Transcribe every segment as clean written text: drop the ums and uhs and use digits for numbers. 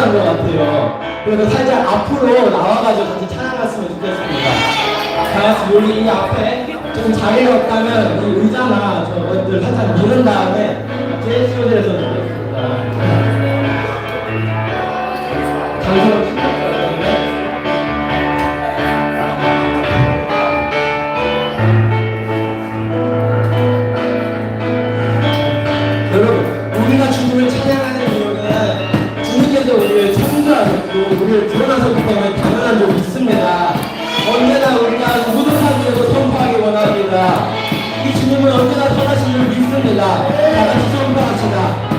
부족한 것 같아요. 그래서 살짝 앞으로 나와가지고 같이 찬양했으면 좋겠습니다. 다 같이 여기 이 앞에 좀 자리가 없다면 이 의자나 저것들 살짝 미는 다음에 제스처를 해서 드리겠습니다. 잠시만. 우리가 주님을 찬양하는 이유는 주님께서 우리를 창조하셨고 우리를 태어나서부터 당연한 적이 있습니다. 언제나 우리가 모든 사람들도 선포하기 원합니다. 이 주님은 언제나 선하신 줄 믿습니다. 다 같이 선포합시다.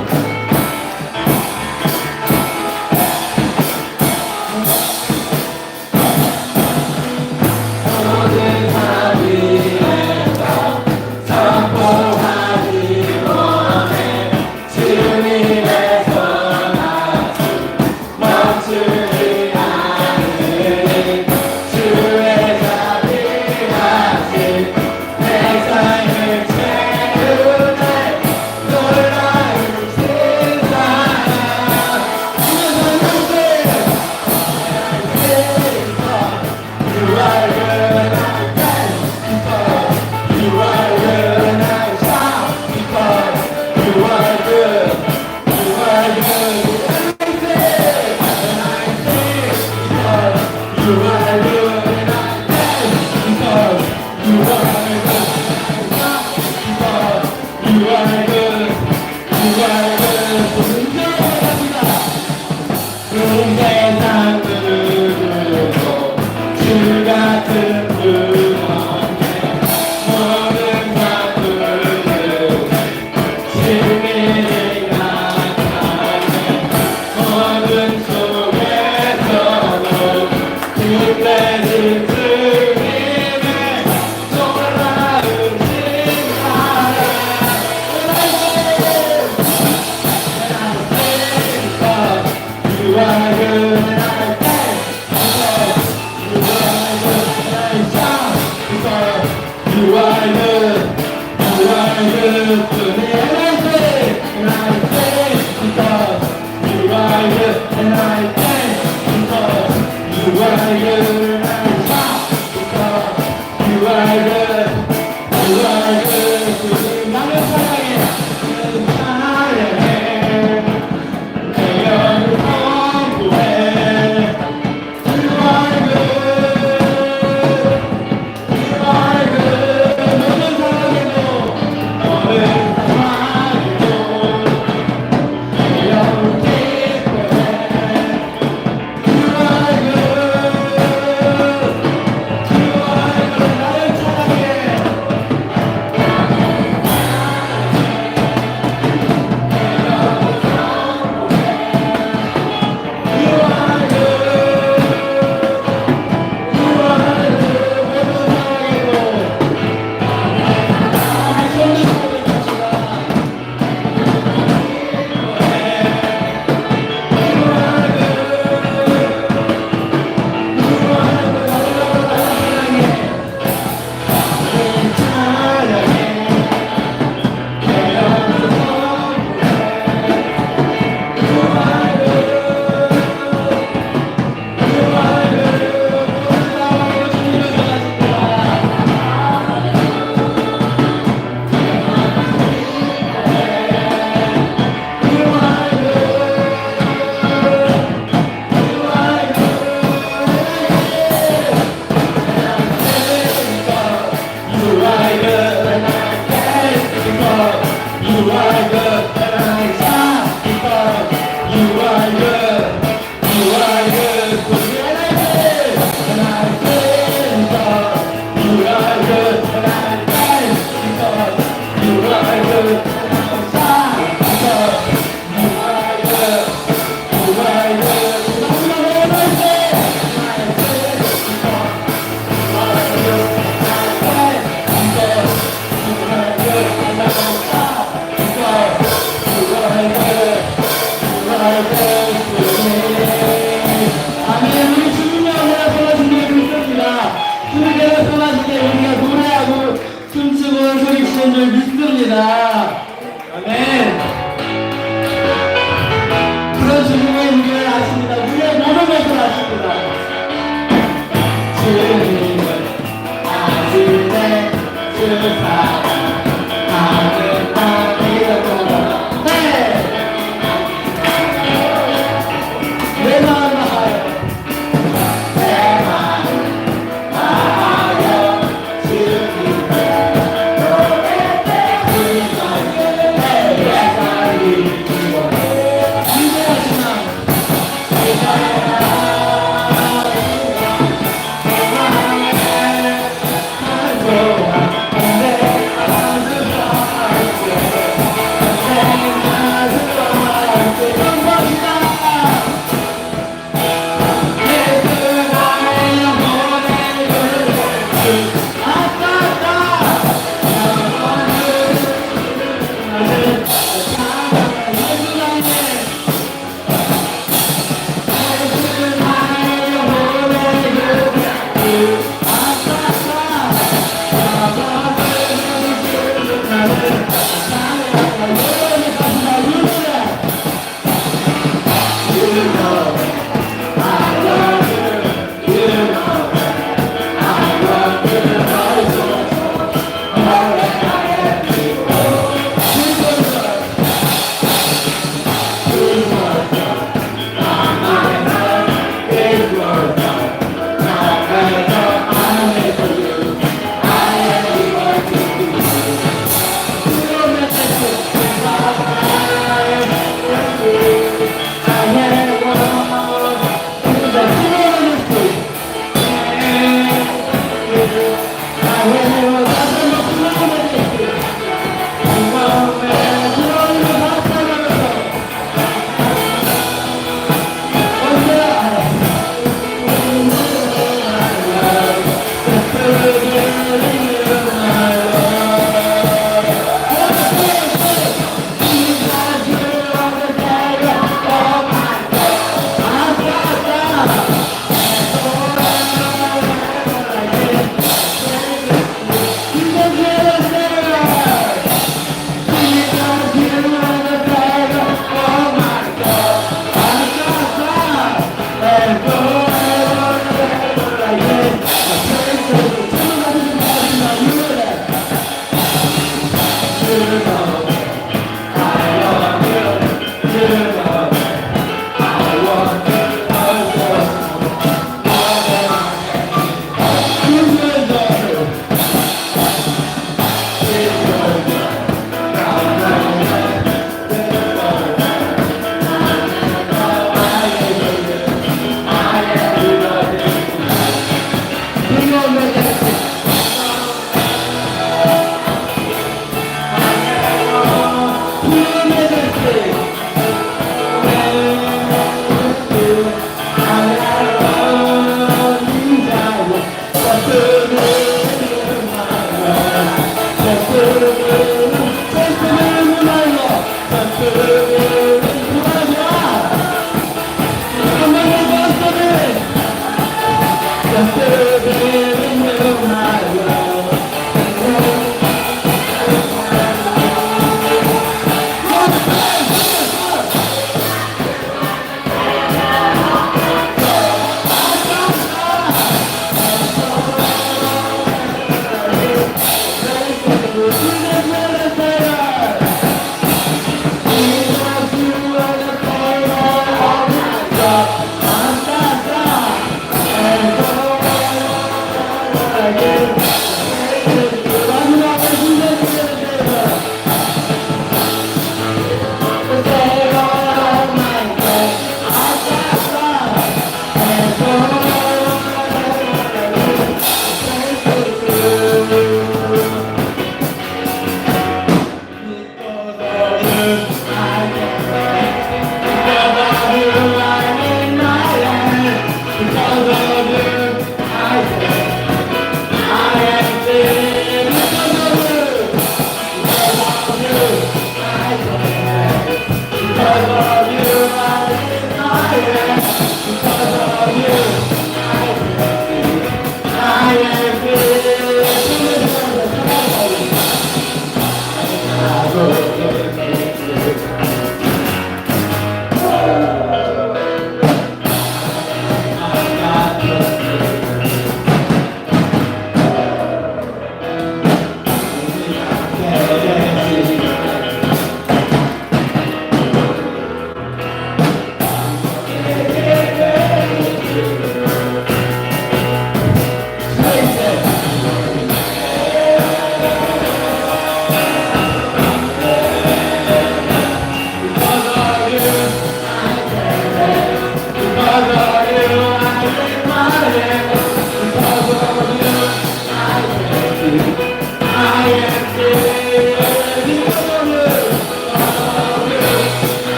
되신 줄 믿습니다. 아멘. 그런 주님의 은혜를 아십니까?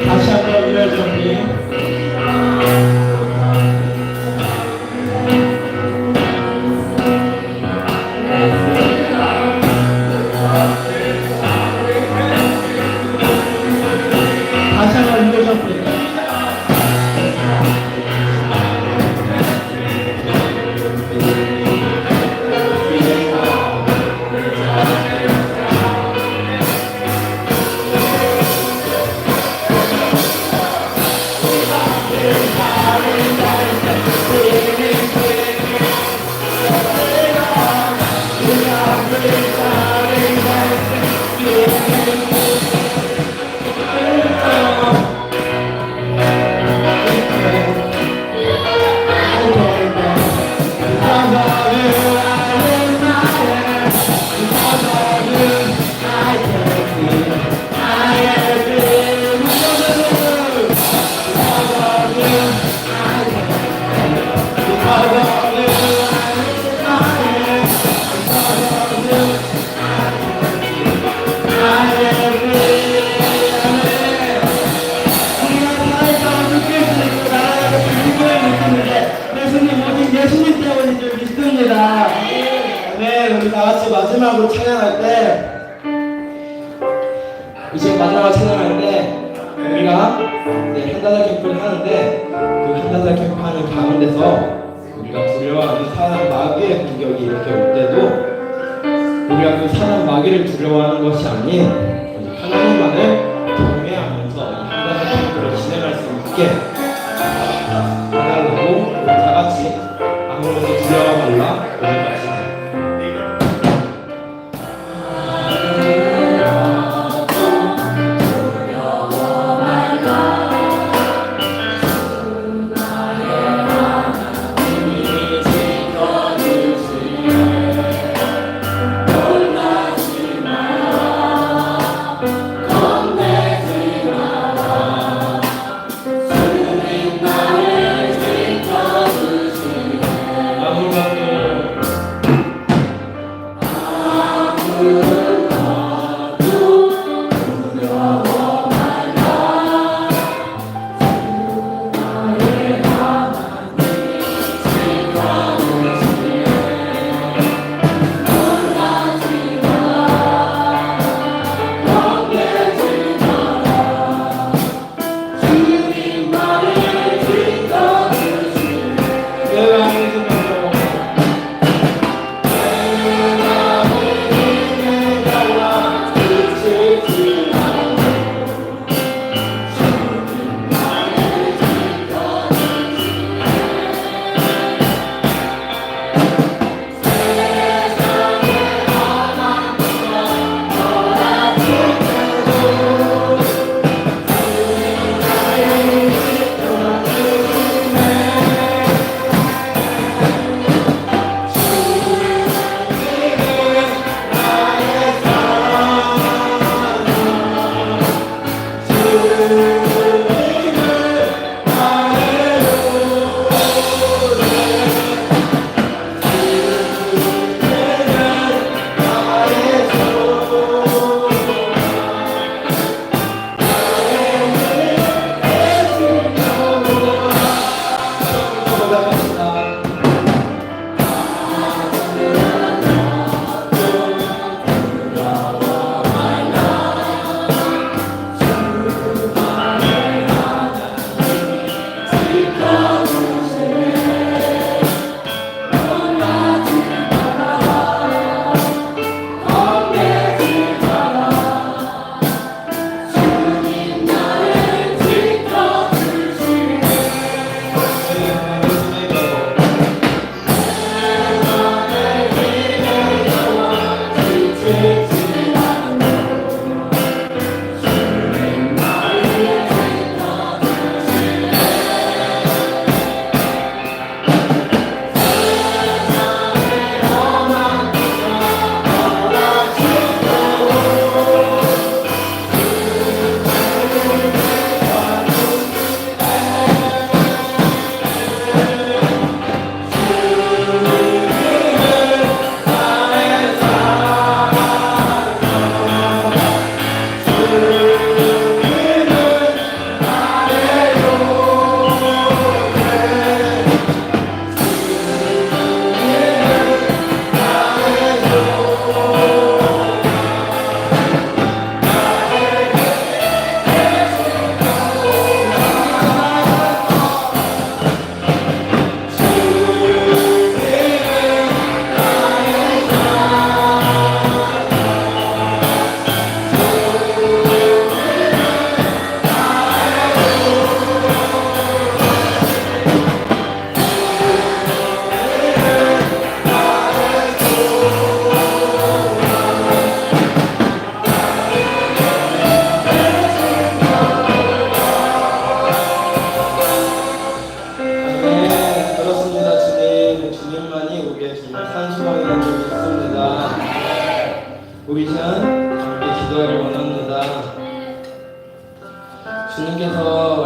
다시 한번 이럴 정리. 다시 한번 이럴 정리. 예수님 때문인 줄 믿습니다. 네, 우리 다 같이 마지막으로 찬양할 때, 이제 마지막으로 찬양할 때, 우리가 한 달 캠프를 하는데, 그 한 달 캠프 하는 가운데서 우리가 두려워하는 사람 마귀의 공격이 이렇게 올 때도, 우리가 그 사람 마귀를 두려워하는 것이 아닌, 하나님만을 경외하면서 이 한 달 캠프를 진행할 수 있게 해달라고 우리 다 같이 아무것도 두려워 말라 오늘 말씀. 겁내지 마라.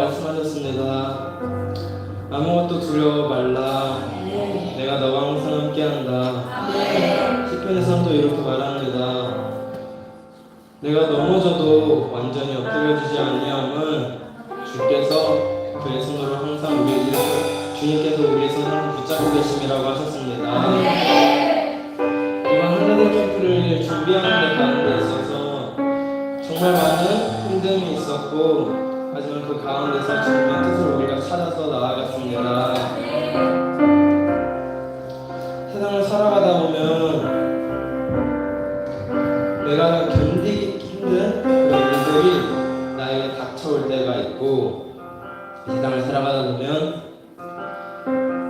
말씀하셨습니다. 아무것도 두려워 말라. 내가 너와 항상 함께한다. 시편에서도 이렇게 말합니다. 내가 넘어져도 완전히 엎드려지지 아니함은 주께서 그의 손으로 항상 주님께서 우리의 손을 항상 붙잡고 계심이라고 하셨습니다. 이번 한라산 캠프를 준비하는 데 가는 데 있어서 정말 많은 힘듦이 있었고, 하지만 그 가운데서 주님의 뜻을 우리가 찾아서 나아갔습니다. 세상을 살아가다 보면 내가 견디기 힘든 그런 일들이 나에게 닥쳐올 때가 있고, 세상을 살아가다 보면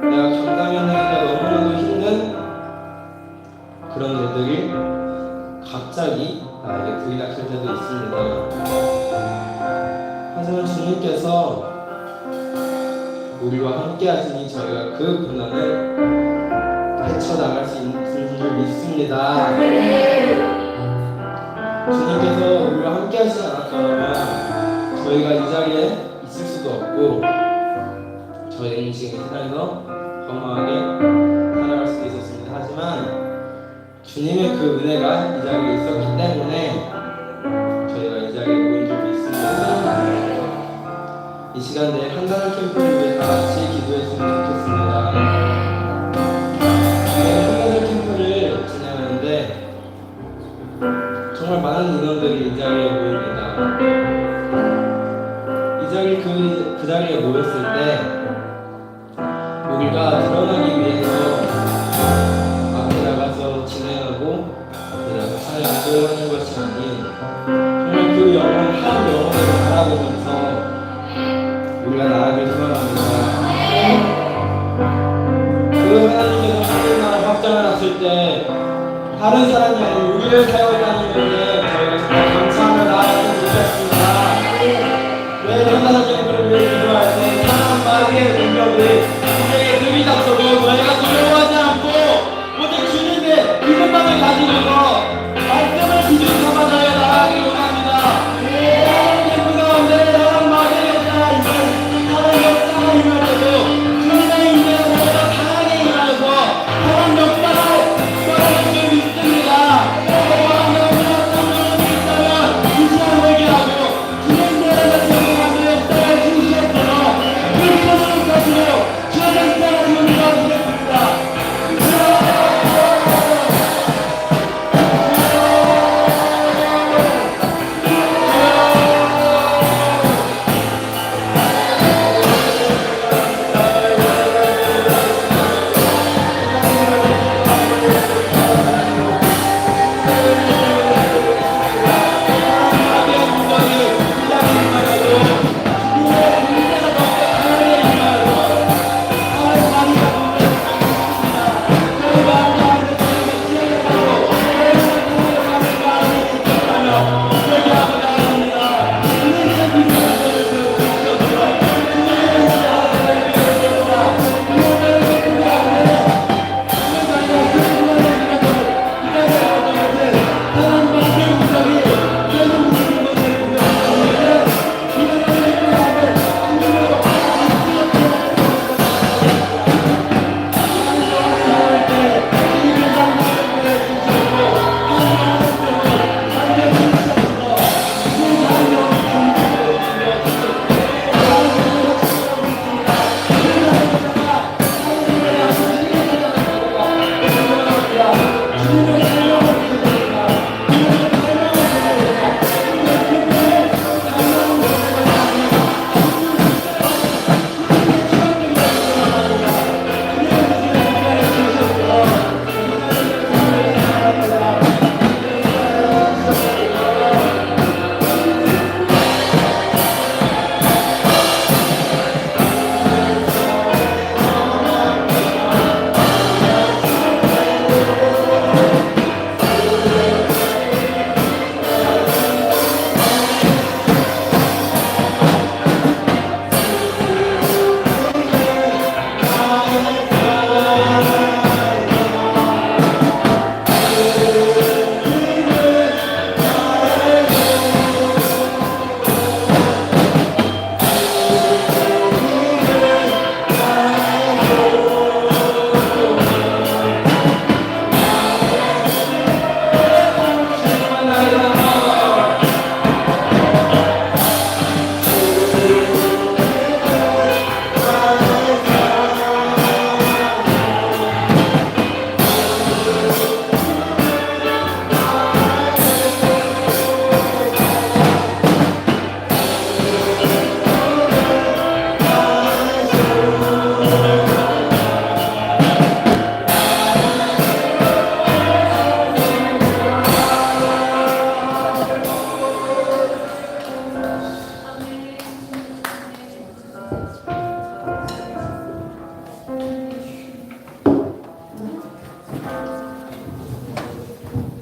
내가 감당해내기가 너무나도 힘든 그런 일들이 갑자기 나에게 들이닥칠 때도 있습니다. 하지만 주님께서 우리와 함께 하시니 저희가 그 고난을 헤쳐나갈 수 있는 줄 믿습니다. 주님께서 우리와 함께 하시지 않았더라면 저희가 이 자리에 있을 수도 없고, 저희는 지금 세상에서 건강하게 살아갈 수도 있었습니다. 하지만 주님의 그 은혜가 이 자리에 있었기 때문에 저희가 이 자리에 모인 줄 믿습니다. 이 시간에 한가한 캠프를 위해 다 같이 기도했으면 좋겠습니다. 한가한 캠프를 진행하는데 정말 많은 인원들이 이 자리에 모입니다. 이 자리 그 자리에 모였을 때 우리가 드러나기 위해서 앞에 나가서 진행하고 앞에 나가서 찬양을 하는 것이 아닌, 정말 그 영혼 한 영혼을 바라보면서 우리가 나아가길 소망합니다. 그 하나님께서 하늘 나라 확장을 놨을 때 다른 사람이 아닌 우리를 사용하는 것에 저희가 정말 감사하며 나아갔으면 좋겠습니다. 왜 한나라 캠프를 위해 기도할 때 사랑 마귀의 공격이 우리에게 들이닥쳐도 저희가 두려워하지 않고 오직 주님의 믿음만을 가지고서 말씀을 기준 삼아 저희가 나아가길 원합니다. 하나님 캠프 가운데 사랑 마귀의 역사가 있는 사랑 역사가 임할 때도 주님의 인내가 저희가 강하게 임하여서 사랑 역사를 줄 믿습니다.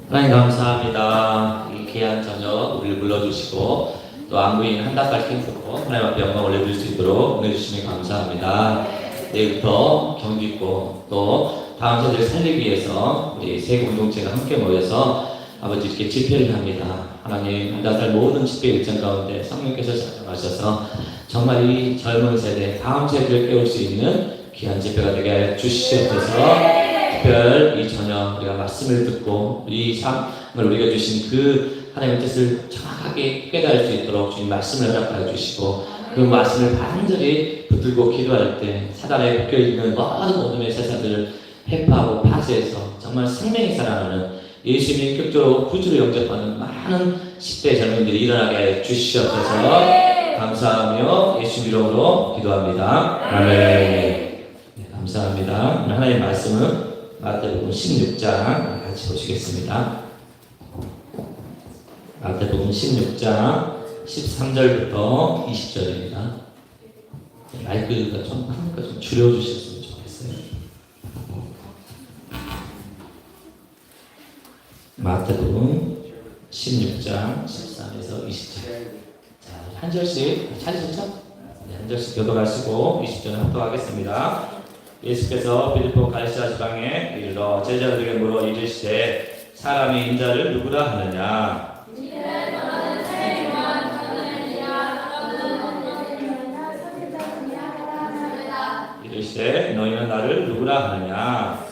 하나님 감사합니다. 이 귀한 저녁 우리를 불러주시고 또 안구인 한 달까지 캠프로 하나님 앞에 영광 올려드릴 수 있도록 은혜 주시면 감사합니다. 내일부터 경기 있고 또 다음 세대를 살리기 위해서 우리 세 공동체가 함께 모여서 아버지 이렇게 집회를 합니다. 하나님 한 달 모든 집회 일정 가운데 성령께서 작정하셔서 정말 이 젊은 세대 다음 세대를 깨울 수 있는 귀한 집회가 되게 하여 주시옵소서. 특별 이 저녁 우리가 말씀을 듣고 이 삶을 우리가 주신 그 하나님의 뜻을 정확하게 깨달을 수 있도록 주님 말씀을 허락하여 주시고 그 말씀을 반절히 붙들고 기도할 때 사단에 묶여있는 모든 어둠의 세상들을 회파하고 파쇄해서 정말 생명이 살아나는 예수님의 인격적으로 구주를 영접하는 많은 10대 젊은이들이 일어나게 해 주시옵소서. 감사하며 예수 이름으로 기도합니다. 아멘. 네, 감사합니다. 오늘 하나님의 말씀은 마태복음 16장 같이 보시겠습니다. 마태복음 16장 13절부터 20절입니다. 마이크가 좀 크니까 좀 줄여주셨으면 좋겠어요. 마태복음 16장 13에서 20절. 자, 한 절씩 찾으셨죠? 네, 한 절씩 교독하시고 20절 합독하겠습니다. 예수께서 빌립보 갈시아 지방에 이르러 제자들에게 물어 이르시되 사람이 인자를 누구라 하느냐? 이르시되 너희는 나를 누구라 하느냐?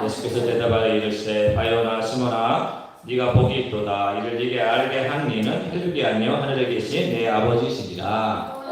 예수께서 대답하여 이르시되 바요나 시몬아 네가 복이 있도다. 이를 네게 알게 한 이는 혈육이 아니요 하늘에 계신 내 아버지시니라.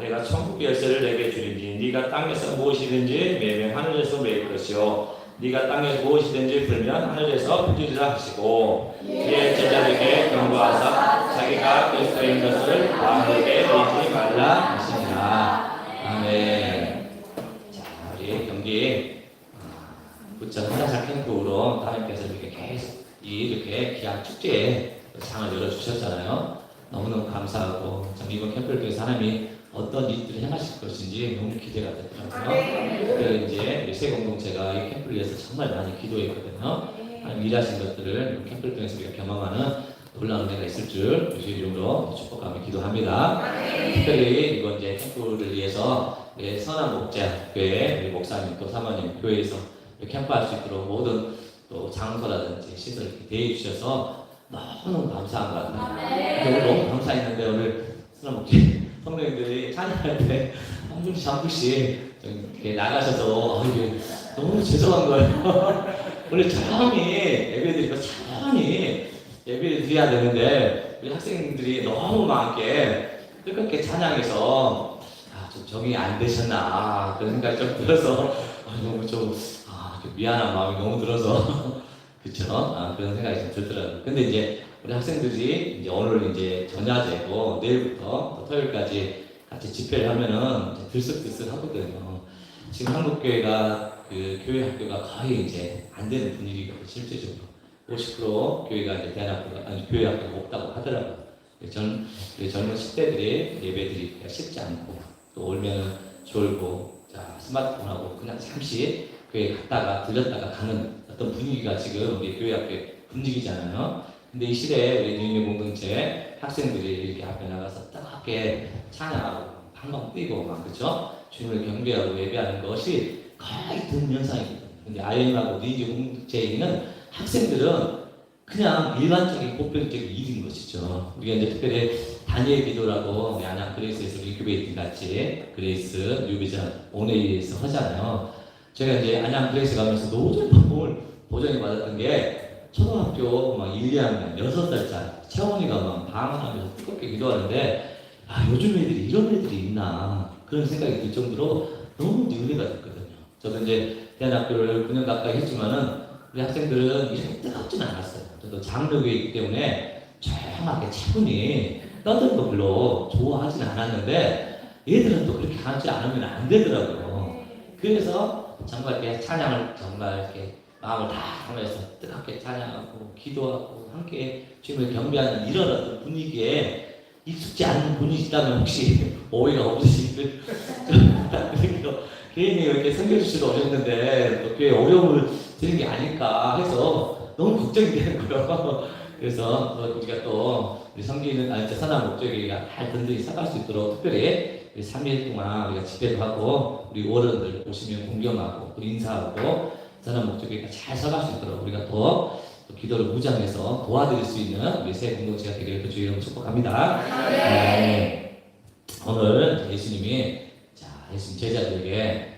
내가 천국 열쇠를 내게 주리니 네가 땅에서 무엇이든지 매면 하늘에서 매일 것이요 네가 땅에서 무엇이든지 풀면 하늘에서 풀리리라 하시고 이에 제자들에게 경고하사 자기가 그리스도인 것을 아무에게 믿지 말라 하시니라. 아멘. 자, 우리 경기 부천 화장실 캠프로 하나님께서 이렇게 계속 이렇게 귀한 축제에 장을 열어주셨잖아요. 너무너무 감사하고 참 이번 캠프를 통해서 하나님이 어떤 일들을 행하실 것인지 너무 기대가 되더라고요. 그래서 이제 우리 새 공동체가 이 캠프를 위해서 정말 많이 기도했거든요. 하나님 일하신 것들을 이 캠프를 통해서 우리가 경험하는 놀라운 은혜가 있을 줄 주의 이름으로 축복하며 기도합니다. 특별히 이번 이제 캠프를 위해서 선한 목자교회 우리 목사님 또 사모님 교회에서 캠프할 수 있도록 모든 또 장소라든지 시설 이렇게 대해 주셔서 너무 감사한 것 같아요. 오늘 너무 감사했는데 오늘 선한 목자 성도님들이 찬양할 때 한 분씩 한 분씩 이렇게 나가셔서 이게 너무 죄송한 거예요. 원래 조용히 예배드리고 조용히 예배를 드려야 되는데 우리 학생들이 너무 많게 뜨겁게 찬양해서 좀 정이 안 되셨나 그런 생각이 좀 들어서 너무 좀 미안한 마음이 너무 들어서 그쵸? 그런 생각이 좀 들더라고요. 근데 이제 우리 학생들이 이제 오늘 이제 전야제고 내일부터 토요일까지 같이 집회를 하면은 들썩들썩 하거든요. 지금 한국교회가 그 교회 학교가 거의 이제 안 되는 분위기거든요. 실제적으로 50% 교회가 이제 대학교가 아니 교회 학교가 없다고 하더라고요. 젊은 10대들이 예배드리기가 쉽지 않고 또 오면은 졸고 자 스마트폰하고 그냥 잠시 교회 갔다가 들렸다가 가는 어떤 분위기가 지금 우리 교회 학교의 분위기잖아요. 근데 이 시대에 우리 뉴인 공동체 학생들이 이렇게 앞에 나가서 뜨겁게 찬양하고 방방 뛰고 막 그죠? 주님을 경배하고 예배하는 것이 거의 드문 현상이거든요. 근데 IM하고 뉴인 공동체에 있는 학생들은 그냥 일반적인 보편적인 일인 것이죠. 우리가 이제 특별히 단일 기도라고 우리 안양 그레이스에서 우리 교회 같이 그레이스 뉴비전 온웨이에서 하잖아요. 제가 이제 안양 그레이스 가면서 노전 방법을 보전이 받았던 게 초등학교 막 1, 2학년 6살짜리 채원이가 막 방황하면서 뜨겁게 기도하는데 요즘 애들이 이런 애들이 있나 그런 생각이 들 정도로 너무 은혜가 됐거든요. 저도 이제 대안학교를 9년 가까이 했지만은 우리 학생들은 이렇게 뜨겁지는 않았어요. 저도 장로교에 있기 때문에 조용하게 차분히 떠드는 거 별로 좋아하지는 않았는데 얘들은 또 그렇게 하지 않으면 안 되더라고요. 그래서 정말 이렇게 찬양을 정말 이렇게 마음을 다 하면서 뜨겁게 찬양하고 기도하고 함께 주님을 경배하는 이런 어떤 분위기에 익숙지 않은 분이 있다면 혹시 오해가 없으시길 부탁드리고요. 개인이 이렇게 섬겨주시러 오셨는데 또 교회 어려움을 드린 게 아닐까 해서 너무 걱정이 되는 거예요. 그래서 우리가 또 우리 섬기는 선한 목적이가 잘 든든히 살아갈 수 있도록 특별히 3일 동안 우리가 집회도 하고 우리 어른들 오시면 공경하고 또 인사하고 선한 목적이가 잘 살아갈 수 있도록 우리가 또 기도를 무장해서 도와드릴 수 있는 우리 새 공동체가 되기를 주의 이름으로 축복합니다. 네. 오늘 예수님이 예수님 제자들에게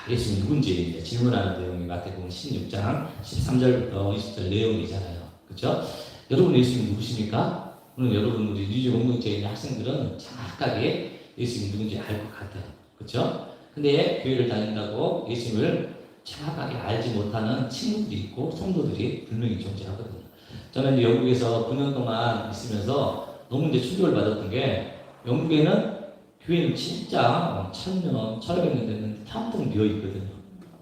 예수님 누군지 이제 질문하는 내용이 마태복음 16장 13절부터 20절 내용이잖아요. 그렇죠? 여러분 예수님 누구십니까? 오늘 여러분 우리 리즈 공동체에 있는 학생들은 정확하게 예수님 누군지 알 것 같아요. 그렇죠? 근데 교회를 다닌다고 예수님을 정확하게 알지 못하는 친구들이 있고 성도들이 분명히 존재하거든요. 저는 이제 영국에서 9년 동안 있으면서 너무 이제 충격을 받았던 게 영국에는 교회는 진짜 1000년, 1500년 됐는데 텅텅 비어 있거든요.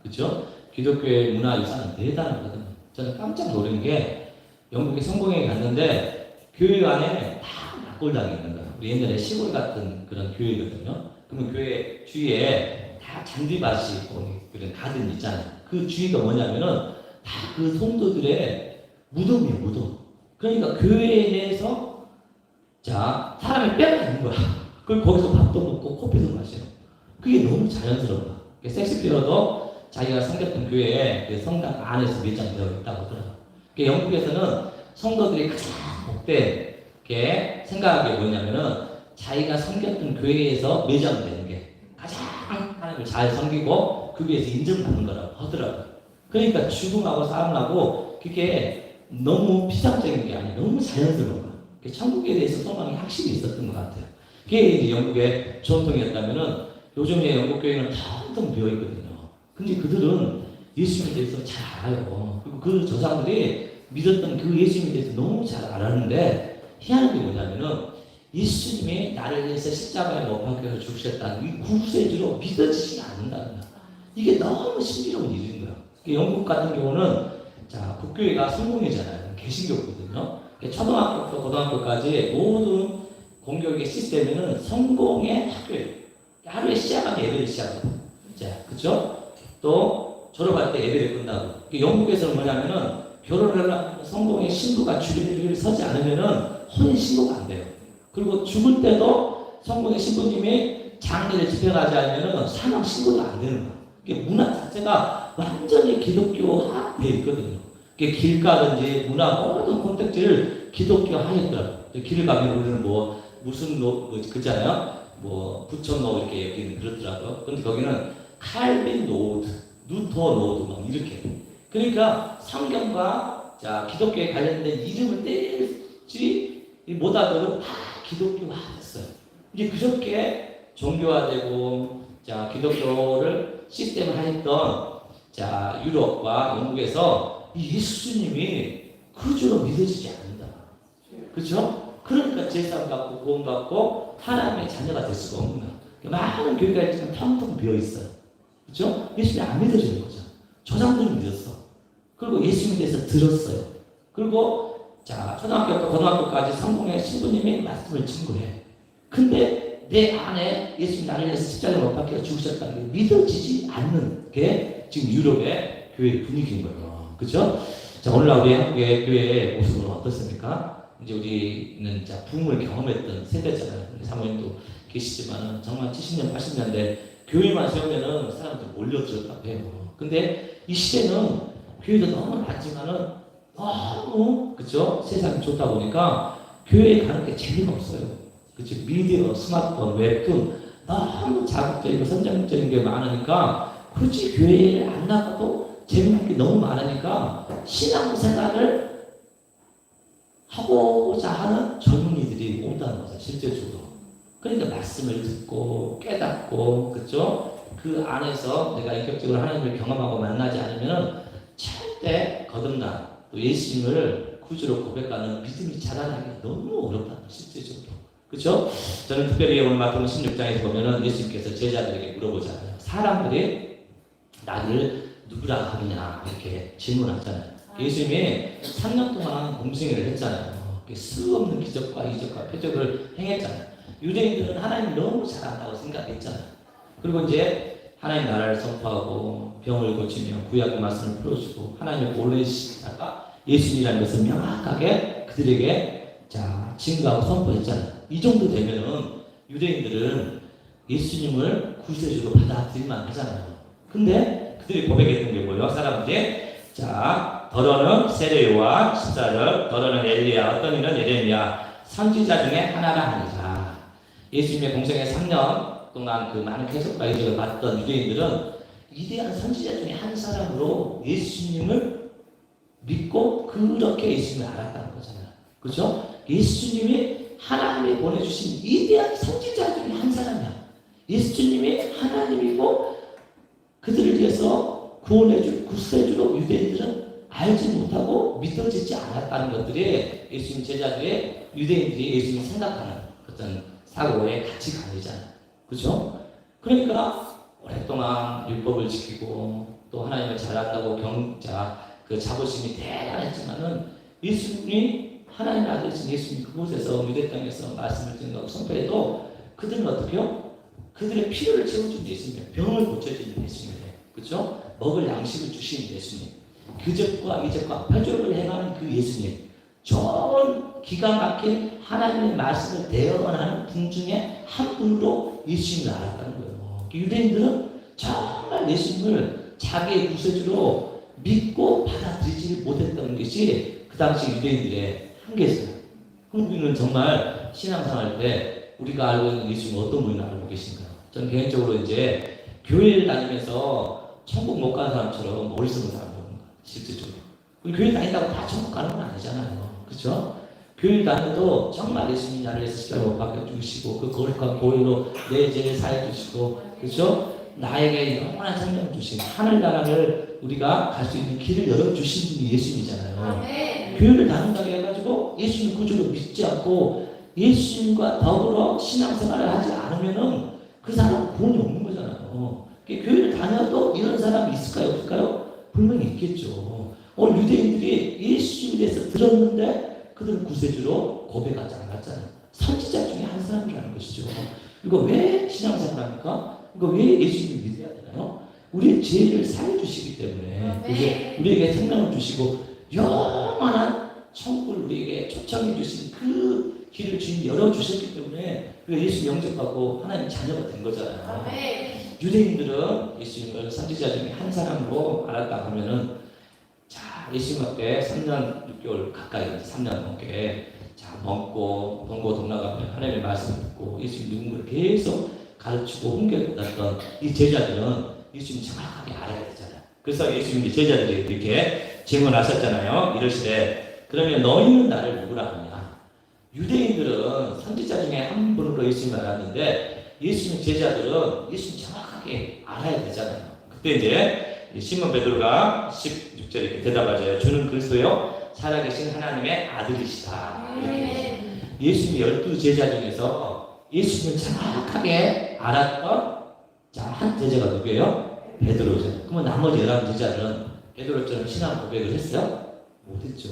그렇죠? 기독교의 문화유산은 대단하거든요. 저는 깜짝 놀란 게 영국의 성공회에 갔는데 교회 안에 다 낙골당이 있는 거예요. 우리 옛날에 시골 같은 그런 교회거든요. 그러면 교회 주위에 다 잔디밭이 있고 그런 가든 있잖아요. 그 주위가 뭐냐면은 다 그 성도들의 무덤이에요, 무덤. 그러니까 교회 내에서 사람이 뼈가 있는 거야. 그리고 거기서 밥도 먹고 커피도 마셔요. 그게 너무 자연스러운 거야. 섹스피어도 자기가 섬겼던 교회에 그 성당 안에서 매장되어 있다고 하더라고요. 영국에서는 성도들이 가장 복된 게 생각한 게 뭐냐면은 자기가 섬겼던 교회에서 매장되는 게 가장 하나님을 잘 섬기고 그 위에서 인정받는 거라고 하더라고요. 그러니까 죽음하고 삶하고 그게 너무 피상적인 게 아니라 너무 자연스러운 거예요. 천국에 대해서 소망이 확실히 있었던 것 같아요. 그게 이제 영국의 전통이었다면은 요즘에 영국 교회는 텅텅 비어 있거든요. 근데 그들은 예수님에 대해서 잘 알아요. 그리고 그 조상들이 믿었던 그 예수님에 대해서 너무 잘 알았는데 희한한 게 뭐냐면은 예수님이 나를 위해서 십자가에 못 박혀서 죽으셨다는 이 구세주로 믿어지지 않는다는 거야. 이게 너무 신비로운 일인 거야. 영국 같은 경우는 국교회가 성공이잖아요. 개신교거든요. 초등학교부터 고등학교까지 모든 공교육의 시스템에는 성공의 학교예요. 하루에 시작하면 예배를 시작하고, 그죠? 또 졸업할 때 예배를 끝나고. 영국에서는 뭐냐면은 결혼을 하면 성공의 신부가 주례를 서지 않으면은 혼인 신고가 안 돼요. 그리고 죽을 때도 성공의 신부님이 장례를 집행하지 않으면은 사망 신고가 안 되는 거예요. 이게 문화 자체가 완전히 기독교화되어 있거든요. 길 가든지 문화 모든 콘텐츠를 기독교화했더라고요. 길을 가면 우리는 무슨 그잖아요. 부처노 이렇게 여기는 그렇더라고요. 근데 거기는 칼빈 노드, 누터 노드 막 이렇게. 그러니까 성경과 기독교에 관련된 이름을 떼지 못하도록 다 기독교화됐어요. 이제 그렇게 종교화되고 기독교를 시스템을 하였던 유럽과 영국에서 이 예수님이 그주로 믿어지지 않는다. 그렇죠? 그러니까 제사를 받고 구원 받고 하나님의 자녀가 될 수가 없는 거야. 많은 교회가 지금 텅텅 비어 있어요. 그렇죠? 예수님이 안 믿어지는 거죠. 조상들은 믿었어. 그리고 예수님에 대해서 들었어요. 그리고 초등학교부터 고등학교까지 성공의 신부님이 말씀을 증거해. 근데 내 안에 예수님 나를 위해서 십자가에 못 박혀 죽으셨다는 게 믿어지지 않는 게 지금 유럽의 교회 분위기인 거예요. 그렇죠? 오늘날 우리 한국의 교회의 모습은 어떻습니까? 이제 우리는 붐을 경험했던 세대잖아요. 사모님도 계시지만은 정말 70년, 80년대 교회만 세우면은 사람들 몰려들었다고 해요. 근데 이 시대는 교회도 너무 많지만은 너무 그죠? 세상이 좋다 보니까 교회에 가는 게 재미가 없어요. 그죠? 미디어, 스마트폰, 웹툰 너무 자극적이고 선정적인 게 많으니까 굳이 교회에 안 나가도 재미있는 게 너무 많으니까 신앙생활을 하고자 하는 젊은이들이 온다는 거죠, 실제적으로. 그러니까 말씀을 듣고 깨닫고, 그죠? 그 안에서 내가 인격적으로 하나님을 경험하고 만나지 않으면 절대 거듭난 또 예수님을 구주로 고백하는 믿음이 자라나기가 너무 어렵다는 거죠, 실제적으로. 그렇죠? 저는 특별히 오늘 마태복음 16장에서 보면은 예수님께서 제자들에게 물어보잖아요. 사람들이 나를 누구라 하느냐 이렇게 질문하잖아요. 예수님이 3년 동안 공생애를 했잖아요. 수 없는 기적과 이적과 표적을 행했잖아요. 유대인들은 하나님 너무 잘한다고 생각했잖아요. 그리고 이제 하나님 나라를 선포하고 병을 고치며 구약의 말씀을 풀어주고 하나님을 올리시다가 예수님이라는 것을 명확하게 그들에게 증거하고 선포했잖아요. 이 정도 되면은 유대인들은 예수님을 구세주로 받아들일만 하잖아요. 근데 그들이 고백했던 게 뭐예요? 사람들이 더러는 세례요한 14절 더러는 엘리야 어떤 이는 예레미야 선지자 중에 하나라 하니라. 예수님의 공생애 3년 동안 그 많은 해석과 이적을 받던 유대인들은 위대한 선지자 중에 한 사람으로 예수님을 믿고 그렇게 예수님을 알았다는 거잖아요. 그렇죠? 예수님이 하나님이 보내주신 위대한 선지자 중에 한 사람이야. 예수님이 하나님이고 그들을 위해서 구원해줄 구세주로 유대인들은 알지 못하고 믿어지지 않았다는 것들이 예수님 제자들의 유대인들이 예수님 생각하는 어떤 사고의 가치관이잖아요. 그렇죠? 그러니까 오랫동안 율법을 지키고 또 하나님을 잘한다고 그 자부심이 대단했지만은 예수님이 하나님의 아들이신 예수님 그곳에서 유대 땅에서 말씀을 전하고 선포해도 그들은 어떻게요? 그들의 필요를 채워준 예수님, 병을 고쳐주는 예수님, 그렇죠? 먹을 양식을 주신 예수님, 기적과 이적과 표적을 행하는 그 예수님, 좋은 기가 막힌 하나님의 말씀을 대언하는 분 중에 한 분으로 예수님을 알았다는 거예요. 유대인들은 정말 예수님을 자기의 구세주로 믿고 받아들이지 못했던 것이 그 당시 유대인들의 한계였어요. 한국인은 정말 신앙생활 때 우리가 알고 있는 예수님 어떤 분을 알고 계신가요? 저는 개인적으로 이제 교회를 다니면서 천국 못 가는 사람처럼 머릿속을 사는 겁니다. 실질적으로. 우리 교회 다닌다고 다 천국 가는 건 아니잖아요. 그렇죠? 교회 다녀도 정말 예수님이 나를 위해서 십자가에 못 박혀 죽으시고 그 거룩한 보혈로 내 죄를 사해 주시고 그렇죠? 나에게 영원한 생명을 주신 하늘나라를 우리가 갈 수 있는 길을 열어주신 분이 예수님이잖아요. 교회를 다닌다고 해가지고 예수님 구주로 믿지 않고 예수님과 더불어 신앙생활을 하지 않으면은 그 사람은 구원이 없는 거잖아요. 교회를 다녀도 이런 사람이 있을까요? 없을까요? 분명히 있겠죠. 유대인들이 예수님에 대해서 들었는데 그들은 구세주로 고백하지 않았잖아요. 선지자 중에 한 사람이라는 것이죠. 이거 왜 신앙생활합니까? 이거 왜 예수님을 믿어야 되나요? 우리의 죄를 사해 주시기 때문에 우리에게 생명을 주시고 영원한 천국을 우리에게 초청해 주신 그 길을 주님 열어주셨기 때문에 우리가 예수 영접하고 하나님 자녀가 된 거잖아요. 유대인들은 예수님을 선지자 중에 한 사람으로 알았다 하면은 예수님 앞에 3년 6개월 가까이 3년 넘게 먹고 번고 동나가며 하나님의 말씀을 듣고 예수님 누군가를 계속 가르치고 훈계했던 이 제자들은 예수님 정확하게 알아야 되잖아요. 그래서 예수님이 제자들이 이렇게 질문하셨잖아요. 이러시되 그러면 너희는 나를 누구라 하느냐? 유대인들은 선지자 중에 한 분으로 예수님을 알았는데 예수님 제자들은 예수님 정확하게 알아야 되잖아요. 그때 이제 시몬 베드로가 16절에 이렇게 대답하죠. 주는 그리스도요 살아계신 하나님의 아들이시다. 이렇게 예수님 12 제자 중에서 예수님을 정확하게 알았던 한 제자가 누구예요? 베드로죠. 그러면 나머지 11제자들은 베드로처럼 신앙 고백을 했어요? 못했죠.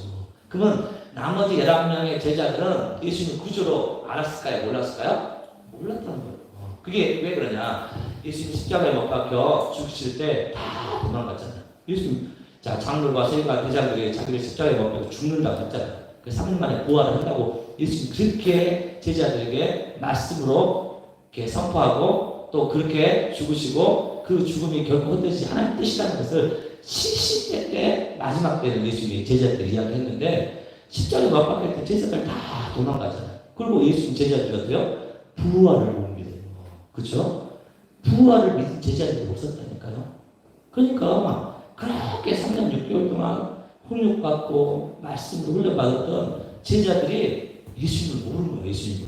그러면 나머지 11명의 제자들은 예수님 구주로 알았을까요? 몰랐을까요? 몰랐다는 거예요. 그게 왜 그러냐? 예수님 십자가에 못 박혀 죽으실 때 다 도망갔잖아요. 예수님, 장로과 세리와 대장들이 자기를 십자가에 못 박혀 죽는다고 했잖아요. 그 3년 만에 부활을 한다고 예수님 그렇게 제자들에게 말씀으로 이렇게 선포하고 또 그렇게 죽으시고 그 죽음이 결국 헛되지 하나님 뜻이라는 것을 70대 때 마지막 때는 예수님이 제자들 이야기했는데 십자가에 못 박힐 때 제자들 다 도망가잖아요. 그리고 예수님 제자들이 어때요? 부활을 못 믿어요. 그렇죠? 부활을 믿은 제자들이 없었다니까요. 그러니까 그렇게 3년 6개월 동안 훈육받고 말씀을 훈련받았던 제자들이 예수님을 모르는 거예요. 예수님을.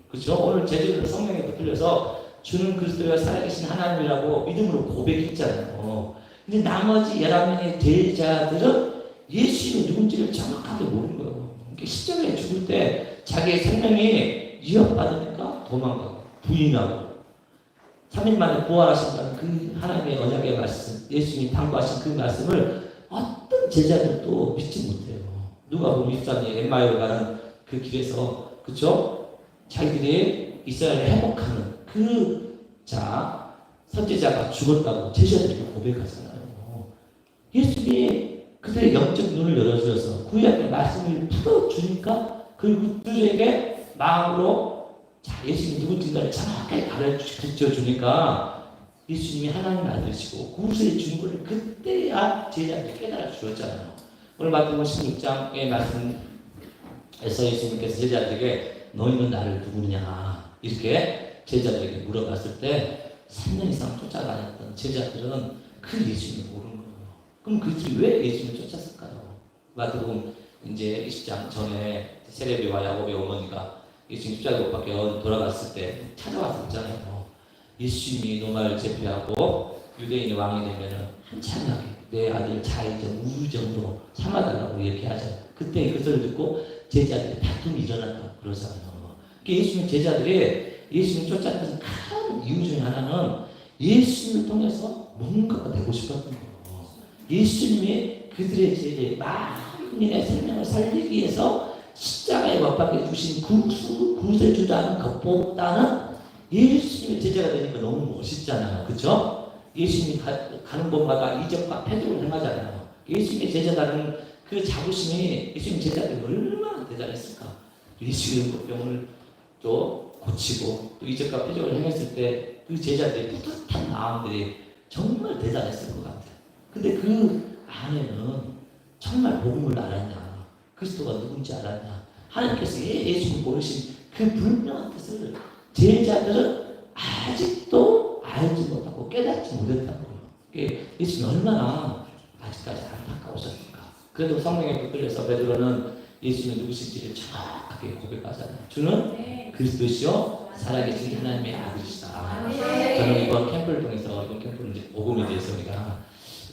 그렇죠? 오늘 제자들 성경에 붙들려서 주는 그리스도가 살아계신 하나님이라고 믿음으로 고백했잖아요. 근데 나머지 11명의 제자들은 예수님이 누군지를 정확하게 모르는 거예요. 십자가에 죽을 때 자기의 생명이 위협받으니까 도망가고 부인하고 3일 만에 부활하신다는 그 하나님의 언약의 말씀, 예수님이 당부하신 그 말씀을 어떤 제자들도 믿지 못해요. 누가 보면 23년 엠마오에 가는 그 길에서 그죠? 자기들이 이스라엘을 회복하는 선지자가 죽었다고 제자들이 고백하잖아요. 예수님이 그들의 영적 눈을 열어주셔서 구약의 말씀을 풀어주니까 그들에게 마음으로 예수님이 누군지를 정확하게 가르쳐 주니까 예수님이 하나님의 아들이시고 구세의 중고를 그때야 제자들이 깨달아 주었잖아요. 오늘 마태복음 16장의 말씀에서 예수님께서 제자들에게 너희는 나를 누구냐 이렇게 제자들에게 물어봤을 때 3년 이상 쫓아다녔던 제자들은 그 예수님을 모르는 거예요. 그럼 그들이 왜 예수님을 쫓았을까요? 마태복음 이제 20장 전에 세레비와 야곱의 어머니가 예수님 십자가에 못 박혀 돌아갔을 때 찾아왔었잖아요. 예수님이 로마를 제패하고 유대인의 왕이 되면은 한참하게 내 아들 자의정 우의정으로 삼아달라고 얘기하죠. 그때 그 소리를 듣고 제자들이 다툼이 일어났다고 그러잖아요. 예수님 제자들이 예수님 쫓았던 큰 이유 중에 하나는 예수님을 통해서 뭔가가 되고 싶었던 거예요. 예수님이 그들의 죄에 만민의 생명을 살리기 위해서 십자가에 못 박혀 주신 구세주라는 것보다는 예수님의 제자가 되니까 너무 멋있잖아요. 그렇죠? 예수님이 가는 곳마다 이적과 표적을 행하잖아요. 예수님의 제자라는 그 자부심이 예수님 제자들이 얼마나 대단했을까. 예수님의 병을 또 고치고 또 이적과 표적을 행했을 때 그 제자들의 뿌듯한 마음들이 정말 대단했을 것 같아요. 근데 그 안에는 정말 복음을 알았냐, 그리스도가 누군지 알았냐, 하나님께서 예수님 보내신 그 분명한 뜻을 제자들은 아직도 알지 못하고 깨닫지 못했다는 거예요. 예수님이 얼마나 아직까지 안타까우셨을까. 그래도 성령에 붙들려서 베드로는 예수님이 누구신지를 정확하게 고백하잖아요. 주는 그리스도시요 살아계신 하나님의 아들이시다. 저는 이번 캠프를 통해서 이번 캠프는 이제 복음에 대해서 우리가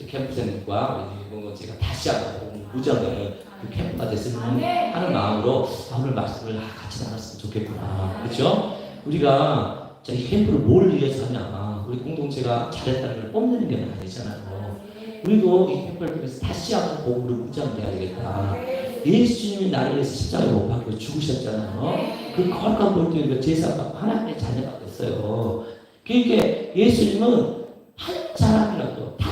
캠프생과 이번 제가 다시 한번 무장을 그 캠프가 됐으면 하는 마음으로 오늘 말씀을 같이 나눴으면 좋겠구나. 그렇죠? 우리가 이 캠프를 뭘 위해서 하냐? 우리 공동체가 잘했다는 걸 뽐내는 게 아니잖아요. 우리도 이 캠프를 통해서 다시 한번 복음으로 무장돼야 되겠다. 예수님이 나를 위해서 십자가에 못 박혀 죽으셨잖아요. 그 거룩한 볼때에 제사 받고 하나님의 자녀가 됐어요. 그러니까 예수님은 한 사람이라도 다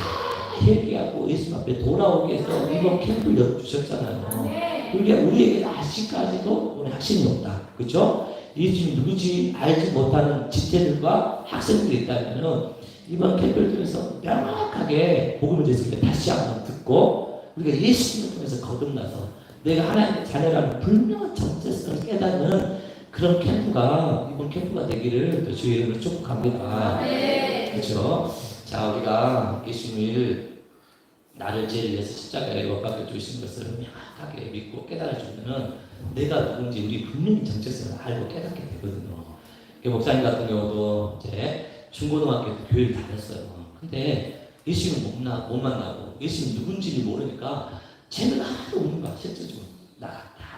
회개하고 예수님 앞에 돌아오게 해서 이번 캠프를 열어주셨잖아요. 그러니까 우리에게 아직까지도 우리 확신이 없다. 그렇죠? 예수님이 누구지 알지 못하는 지체들과 학생들이 있다면 이번 캠프를 통해서 명확하게 복음을 됐을 때 다시 한번 듣고 우리가 예수님을 통해서 거듭나서 내가 하나님의 자녀라는 분명한 정체성을 깨닫는 그런 캠프가 이번 캠프가 되기를 또 주의 이름으로 축복합니다. 그렇죠? 자, 우리가 예수님을 나를 죄를 위해서 십자가에 못 박혀 주신 것을 명확하게 믿고 깨달아주면은 내가 누군지 우리 분명히 정체성을 알고 깨닫게 되거든요. 목사님 같은 경우도 이제 중고등학교 때 교회를 다녔어요. 근데 예수님을 못 만나고 예수님 누군지를 모르니까 쟤는 하나도 없는 거야. 실제적으로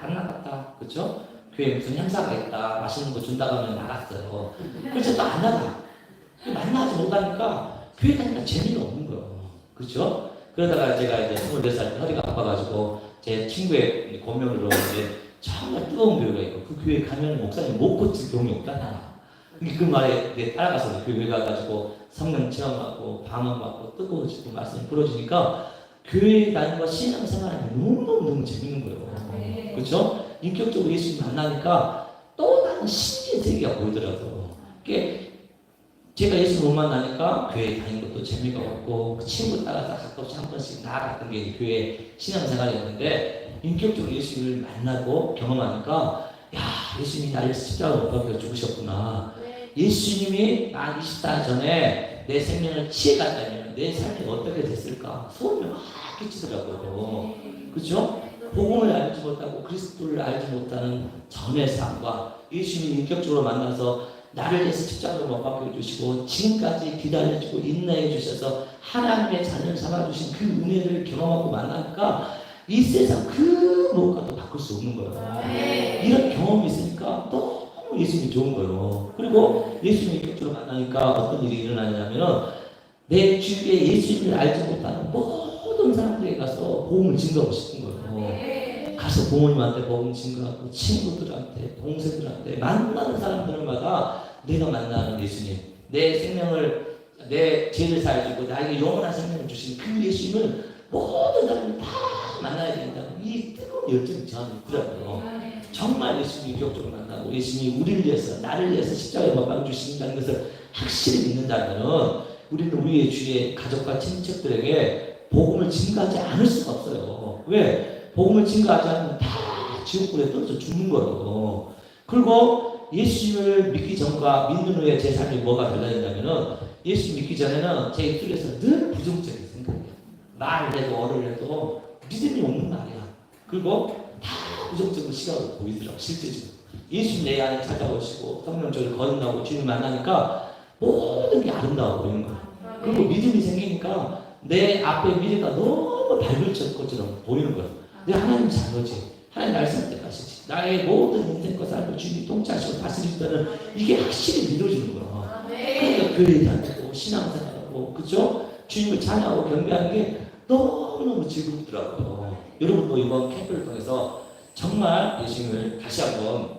안 나갔다. 그렇죠? 교회에 무슨 행사가 있다. 맛있는 거 준다고 하면 나갔어요. 그래서 또 안 나가. 만나지 못하니까 교회 다니까 재미가 없는 거예요. 그렇죠? 그러다가 제가 이제 24살 때 허리가 아파가지고 제 친구의 고명으로 이제 정말 뜨거운 교회가 있고 그 교회에 가면 목사님 못 고칠 경험이 없다나. 그 말에 따라가서 교회 가가지고 성령 체험하고 방언받고 뜨거워지고 말씀 풀어주니까 교회 다니는 거 신앙생활하면 너무너무 재밌는 거예요. 그렇죠? 인격적으로 예수님 만나니까 또 다른 신기한 세계가 보이더라고요. 제가 예수 못 만나니까 교회 다니는 것도 재미가 없고 친구 따라서 가끔씩 한 번씩 나아갔던 게 교회 신앙생활이었는데 인격적으로 예수님을 만나고 경험하니까 야 예수님이 나를 십자가에 못 박혀 죽으셨구나. 예수님이 만 24년 전에 내 생명을 취해갔다면 내 삶이 어떻게 됐을까 소름이 막 끼치더라고요. 그렇죠? 복음을 알지 못하고 그리스도를 알지 못하는 전의 삶과 예수님이 인격적으로 만나서 나를 위해서 십자가로 못 박혀 주시고 지금까지 기다려주고 인내해 주셔서 하나님의 자녀를 삼아주신 그 은혜를 경험하고 만나니까 이 세상 그 무엇과도 바꿀 수 없는 거예요. 이런 경험이 있으니까 너무 너무 예수님이 좋은 거예요. 그리고 예수님이 격주로 만나니까 어떤 일이 일어나냐면은 내 주위에 예수님을 알지 못하는 모든 사람들에게 가서 복음을 증거하고 싶은 거예요. 가서 부모님한테 복음 증거하고 친구들한테 동생들한테 만나는 사람들마다 내가 만나는 예수님, 내 생명을 내 죄를 사해주고 나에게 영원한 생명을 주신 그 예수님을 모든 사람이 다 만나야 된다는 이 뜨거운 열정이 저한테 있더라고요. 정말 예수님이 격적으로 만나고 예수님이 우리를 위해서 나를 위해서 십자가에 못 박아 주신다는 것을 확실히 믿는다면 우리는 우리의 주위의 가족과 친척들에게 복음을 증거하지 않을 수가 없어요. 왜? 복음을 증거하지 않으면 다 지옥불에 떨어져 죽는 거예요. 그리고 예수님을 믿기 전과 믿는 후에 제 삶이 뭐가 달라진다면은 예수 믿기 전에는 제 입술에서 늘 부정적인 생각이에요. 말을 해도 어를 해도 믿음이 없는 말이야. 그리고 다 부정적인 시각으로 보이더라고 실제적으로. 예수님 내 안에 찾아오시고 성령적으로 거듭나고 주님 만나니까 모든 게 아름다워 보이는 거야. 그리고 믿음이 생기니까 내 앞에 미래가 너무 밝을 것처럼 보이는 거야. 내 하나님 자녀지. 하나님 날 선택하시지. 나의 모든 인생과 삶을 주님이 통치하시고 다스리시다는 이게 확실히 믿어지는 거야. 그러니까 교회에 다니고 신앙생활하고 그죠? 주님을 찬양하고 경배하는 게 너무너무 즐겁더라고요. 여러분도 이번 캠프를 통해서 정말 예수님을 다시 한번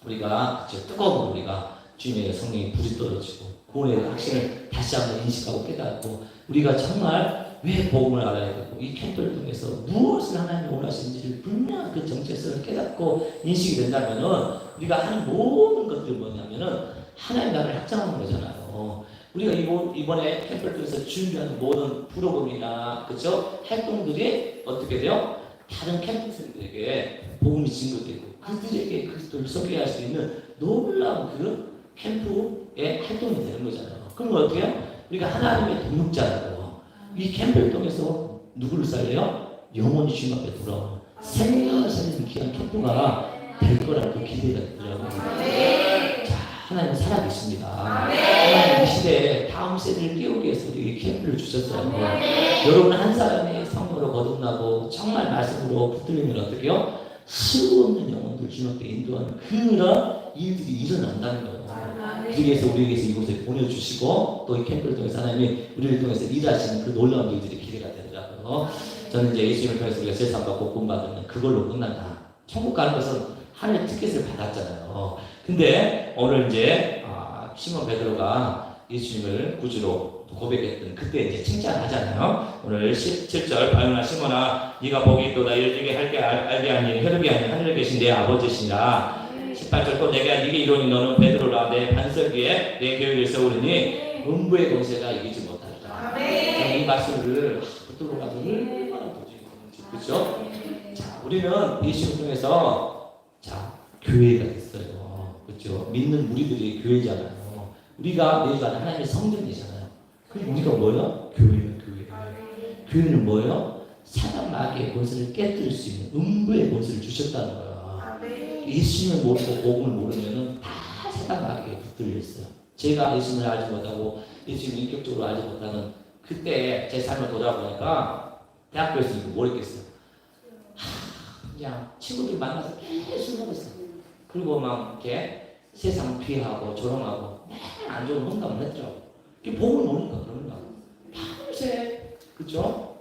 우리가 뜨거운 우리가 주님의 성령이 불이 떨어지고 구원의 확신을 다시 한번 인식하고 깨닫고 우리가 정말 왜 복음을 알아야 되고 이 캠프를 통해서 무엇을 하나님이 원하시는지를 분명한 그 정체성을 깨닫고 인식이 된다면은 우리가 하는 모든 것들이 뭐냐면은 하나님 나라를 확장하는 거잖아요. 우리가 이번에 캠프를 통해서 준비하는 모든 프로그램이나 그죠 활동들이 어떻게 돼요? 다른 캠프생들에게 복음이 증거되고 그들에게 그리스도를 소개할 수 있는 놀라운 그 캠프의 활동이 되는 거잖아요. 그럼 어떻게 해요? 우리가 하나님의 동역자라고 이 캠프를 통해서 누구를 살려요? 영원히 주님 앞에 돌아오는 생명을 살리는 귀한 캠프가 될 거라고 기대가 되더라고요. 자, 하나님은 살아계십니다. 하나님 이 시대에 다음 세대를 깨우기 위해서 우리 캠프를 주셨어요. 여러분 한 사람이 성령으로 거듭나고 정말 말씀으로 붙들리면 어떻게 해요? 수없는 영혼들 주님 앞에 인도하는 그런 일들이 일어난다는 거예요. 그러기 위해서 우리에게서 이곳에 보내주시고 또 이 캠프를 통해서 하나님이 우리를 통해서 일하시는 그 놀라운 일들이 기대가 되더라고요. 저는 이제 예수님을 통해서 우리가 세상 받고 구원받으면 그걸로 끝난다. 천국 가는 것은 하나님의 티켓을 받았잖아요. 근데 오늘 이제 시몬 베드로가 예수님을 구주로 고백했던 그때 이제 칭찬하잖아요. 오늘 17절 바요나 시몬아 네가 복이 있도다 이를 중에 알게 하니 혈육이 아닌 하늘에 계신 내 아버지시니라. 18절 또 내가 네게 이르노니 너는 베드로라 내 반석 위에 내 교회를 세우리니 음부의 권세가 이기지 못하리라. 이 말씀을 붙들고 가서 얼마나 도전이 그렇죠? 자, 우리는 예수를 통해서 자 교회가 됐어요. 그렇죠? 믿는 우리들이 교회잖아요. 우리가 내주 안에 하나님의 성전이잖아요. 그럼 우리가 뭐예요? 교회는 교회. 교회는 뭐예요? 사단 마귀의 권세를 깨뜨릴 수 있는 음부의 권세를 주셨다는 거예요. 예수님을 모르고 복음을 모르면은 다 사단 마귀에 붙들려 있어요. 제가 예수님을 알지 못하고 예수님을 인격적으로 알지 못하는 그때 제 삶을 돌아보니까 대학교에서 이거 모르겠어요. 그냥 친구들 만나서 계속 먹었어요. 그리고 막 이렇게 세상 피하고 조롱하고 맨날 안 좋은 농담을 했더라고. 그게 복음을 모르니까 그런가. 밤새 그죠?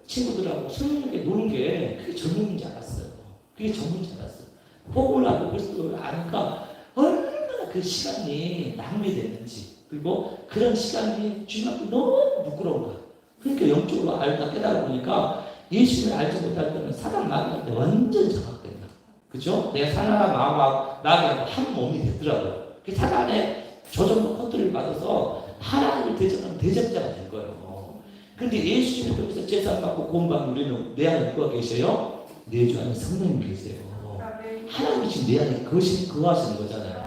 친구들하고 술 먹는 게 노는 게 그게 전문인지 알았어요. 그게 전문인지 알았어요. 복음을 알고 그리스도를 아니까 얼마나 그 시간이 낭비됐는지 그리고 그런 시간이 주님 앞에 너무 부끄러운 거야. 그러니까 영적으로 알다 깨달아 보니까 예수님을 알지 못할 때는 사람 마귀한테 완전 장악된다. 그죠? 내가 사람 마음하고 나하고 한 몸이 됐더라고요. 그 사단의 조정과 컨트롤을 받아서 하나님을 대적하는 대적자가 된 거예요. 근데 예수님을 통해서 제사 받고 구원받는 우리는 내 안에 누가 계세요? 내 주 안에 성령님 계세요. 하나님이 지금 내 안에 거하시는 거잖아요.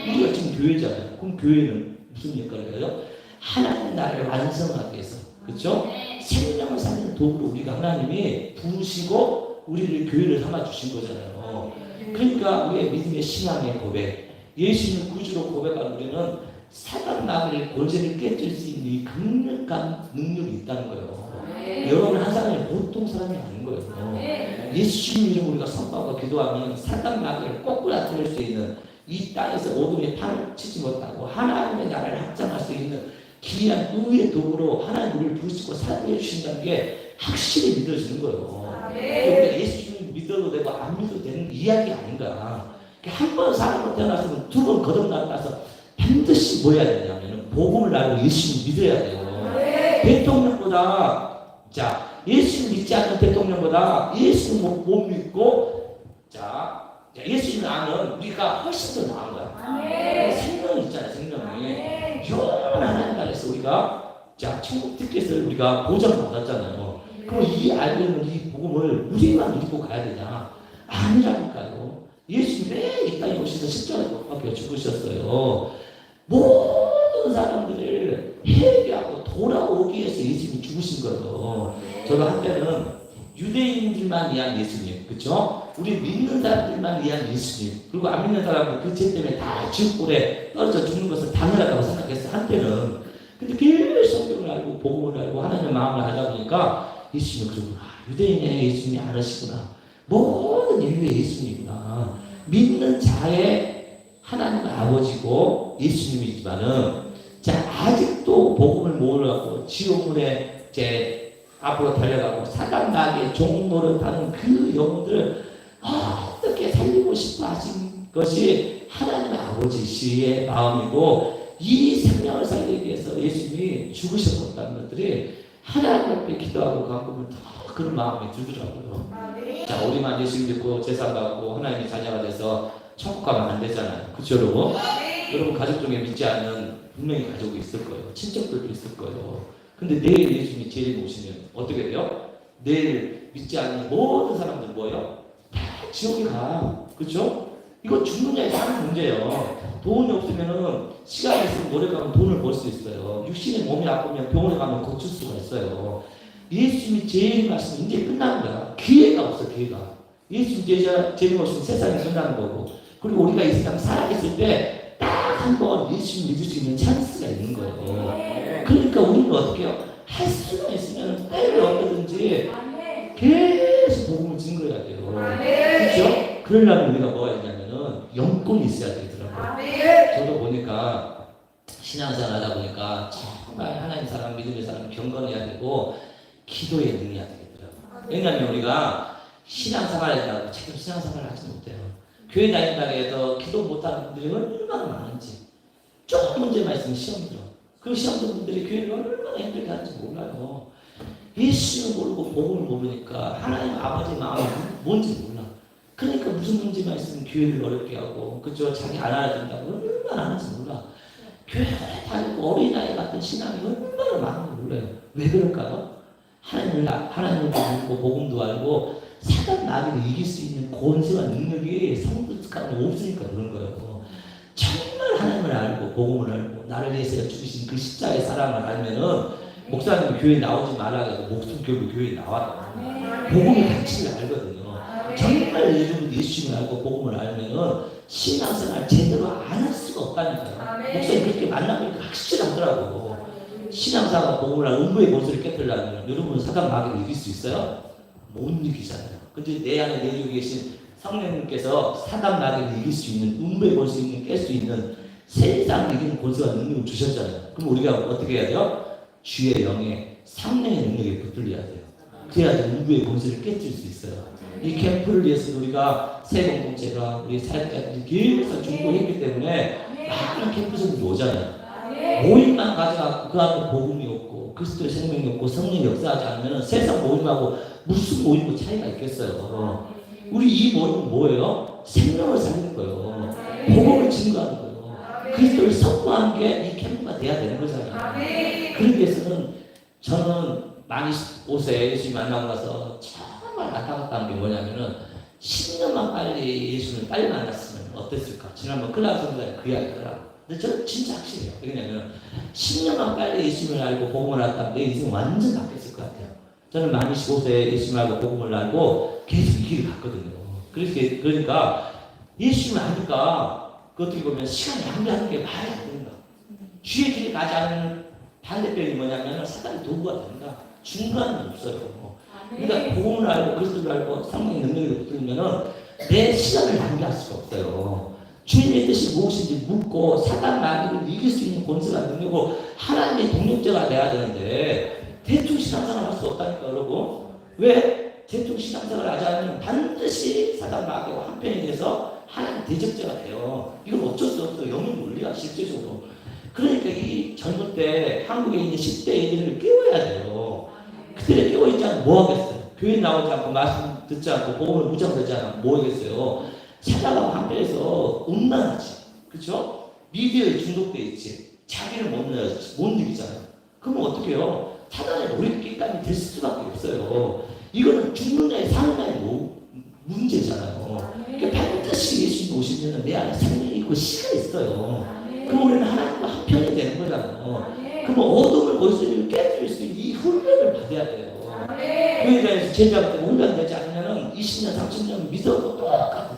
우리가 지금 교회잖아요. 그럼 교회는 무슨 역할을 해요? 하나님 나라를 완성하기 위해서 그렇죠? 생명을 살리는 도구로 우리가 하나님이 부으시고 우리를 교회를 삼아 주신 거잖아요. 그러니까 우리의 믿음의 신앙의 고백, 예수님을 구주로 고백하는 우리는 사단 마귀의 권세를 깨뜨릴 수 있는 이 강력한 능력이 있다는 거예요. 여러분 한 사람이 보통 사람이 아닌 거예요. 예수님 이름으로 우리가 선포하고 기도하면 사단 마귀를 꼬꾸라뜨릴 수 있는 이 땅에서 오금에 팔을 치지 못하고 하나님의 나라를 확장할 수 있는 귀한 의의 도구로 하나님 우리를 부르시고 사용해 주신다는 게 확실히 믿어지는 거예요. 우리가 예수님을 믿어도 되고 안 믿어도 되는 이야기 아닌가. 한 번 사람으로 태어났으면 두 번 거듭나서 반드시 뭐 해야 되냐면 복음을 알고 예수님을 믿어야 돼요. 대통령보다 예수님 믿지 않는 대통령보다 예수님 못 믿고 예수님을 아는 우리가 훨씬 더 나은 거야. 생명이 있잖아요. 생명이 영원한 하나님 나라에서 우리가 천국 티켓을 우리가 보장받았잖아요. 그럼 이 알고 있는 이 복음을 우리만 믿고 가야 되냐? 아니라니까요. 예수님 이 땅에 오셔서 십자가에 못 박혀 죽으셨어요. 모든 사람들을 회개하고 돌아오기 위해서 예수님이 죽으신 거예요. 저도 한때는 유대인들만 위한 예수님, 그렇죠? 우리 믿는 사람들만 위한 예수님, 그리고 안 믿는 사람은 그 죄 때문에 다 지옥불에 떨어져 죽는 것을 당연하다고 생각했어요. 한때는. 근데 계속 성경을 알고 복음을 알고 하나님의 마음을 알다 보니까 예수님이 그러구나. 유대인의 예수님이 아니시구나. 모든 인류의 예수님이구나. 믿는 자의 하나님의 아버지고 예수님이지만은 아직도 복음을 모르고 지옥문에 앞으로 달려가고 사단 나게 종노릇하는 그 영혼들을 어떻게 살리고 싶어 하신 것이 하나님의 아버지시의 마음이고 이 생명을 살리기 위해서 예수님이 죽으셨다는 것들이 하나님 앞에 기도하고 간구면 더 그런 마음이 들더라고요. 우리만 예수님 믿고 제사 받고 하나님의 자녀가 돼서 천국 가면 안 되잖아요. 그렇죠, 여러분? 여러분 가족 중에 믿지 않는 분명히 가족이 있을 거예요. 친척들도 있을 거예요. 근데 내일 예수님이 재림 오시면 어떻게 돼요? 내일 믿지 않는 모든 사람들 뭐예요? 다 지옥에 가. 그렇죠? 이거 죽느냐에 사는 문제예요. 돈이 없으면은 시간이 있으면 노력하면 돈을 벌 수 있어요. 육신의 몸이 아프면 병원에 가면 고칠 수가 있어요. 예수님이 재림하시면 이제 끝나는 거야. 기회가 없어, 기회가. 예수님 재림 오시면 세상이 끝나는 거고. 그리고 우리가 이 세상 살아있을 때 딱 한 번 예수님 믿을 수 있는 찬스가 있는 거예요. 그러니까 우리는 어떻게 해요? 할 수만 있으면 때를 얻든지 계속 복음을 증거해야 돼요. 그렇죠? 그러려면 우리가 뭐가 있냐면은 영권이 있어야 되더라고요. 저도 보니까 신앙생활 하다 보니까 정말 하나님 사람, 믿음의 사람 경건해야 되고 기도에 능해야 되겠더라고요. 왜냐하면 우리가 신앙생활에다가 제대로 신앙생활을 하지 못해요. 교회 다닌다고 해서 기도 못하는 분들이 얼마나 많은지 조금 문제만 있으면 시험 들어. 그 시험 든 분들이 교회를 얼마나 힘들게 하는지 몰라요. 예수를 모르고 복음을 모르니까 하나님 아버지 마음이 뭔지 몰라. 그러니까 무슨 문제만 있으면 교회를 어렵게 하고 그죠? 자기 안 알아준다고 얼마나 하는지 몰라. 교회 다니고 어린아이 같은 신앙이 얼마나 많은지 몰라요. 왜 그럴까요? 하나님을 알고 복음도 알고 사단 마귀를 이길 수 있는 권세와 능력이 성도 가운데 없으니까 그런 거예요. 정말 하나님을 알고 복음을 알고 나를 위해서 죽으신 그 십자가의 사랑을 알면은 목사님 교회 나오지 말라 해도 목숨 걸고 교회에 나와요. 복음의 가치를 알거든요. 정말 예수님을 알고 복음을 알면은 신앙생활 제대로 안 할 수가 없다니까요. 목사님 그렇게 만나보니까 확실하더라고. 신앙생활 복음을 알고 음부의 권세를 깨뜨리려면 여러분 사단 마귀를 이길 수 있어요? 못 이기잖아요. 근데 내 안에 내주고 계신 성령님께서 사단 마귀를 이길 수 있는 음부의 권세를 깰 수 있는 세상을 이기는 권세와 능력을 주셨잖아요. 그럼 우리가 어떻게 해야 돼요? 주의 영에 성령의 능력에 붙들려야 돼요. 그래야지 음부의 권세를 깨뜨릴 수 있어요. 이 캠프를 위해서 우리가 새 공동체가 우리 사역자들이 계속 중보했기 때문에 많은 캠프들이 오잖아요. 모임만 가져가고 그 안에 복음이 없고 그리스도의 생명이 없고 성령이 역사하지 않으면 세상 모임하고 무슨 모임도 차이가 있겠어요. 우리 이 모임은 뭐예요? 생명을 살리는 거예요. 복음을 증거하는 거예요. 그리스도를 선포하는 게 이 캠프가 돼야 되는 거잖아요. 그러기 위해서는 저는 많이 옷에 예수님 만나고 가서 정말 안타깝다는 게 뭐냐면은 10년만 빨리 예수님을 빨리 만났으면 어땠을까? 지난번 클라스 선생님 그 이야기더라고요. 근데 저는 진짜 확실해요. 왜냐면 10년만 빨리 예수님을 알고 복음을 알았다면 내 인생 완전 바뀌었을 것 같아요. 저는 만 25세에 예수님을 알고 복음을 알고 계속 이 길을 갔거든요. 그러니까 예수님을 아니까 그 어떻게 보면 시간이 낭비하는 게 말이 안 된다. 주의 길을 가지 않는 반대편이 뭐냐면 사단의 도구가 된다. 중간은 없어요. 그러니까 복음을 알고 그리스도를 알고 성령의 능력을 붙들면은 내 시간을 낭비할 수가 없어요. 주님의 뜻이 무엇인지 묻고 사단 마귀를 이길 수 있는 권세가 능력고 하나님의 동력자가 돼야 되는데 대충 신앙생활 할 수 없다니까 여러분. 왜? 대충 신앙생활을 하지 않으면 반드시 사단 마귀와 한편이 돼서 하나님 대적자가 돼요. 이건 어쩔 수 없어요. 영혼 논리가 실제적으로. 그러니까 이 젊을 때 한국에 있는 10대 애들을 깨워야 돼요. 그들을 깨워있지 않으면 뭐 하겠어요? 교회 나오지 않고 말씀 듣지 않고 복음을 무장되지 않으면 뭐 하겠어요? 찾아가고 한편에서 음란하지. 그렇죠? 미디어에 중독돼 있지. 자기를 못 내야지. 못 이기잖아요. 그러면 어떻게 해요? 사단의 놀이기감이 될 수밖에 없어요. 이거는 죽는 자의 사는 자의 문제잖아요. 그러니까 반드시 예수님 오시면 내 안에 생명이 있고 시가 있어요. 그럼 우리는 하나님과 한편이 되는 거잖아요. 그럼 어둠을 벌써 깨뜨릴 수 있는 이 훈련을 받아야 돼요. 교회에서 제자가 때 훈련되지 않으면 20년, 30년 믿어도 똑같아.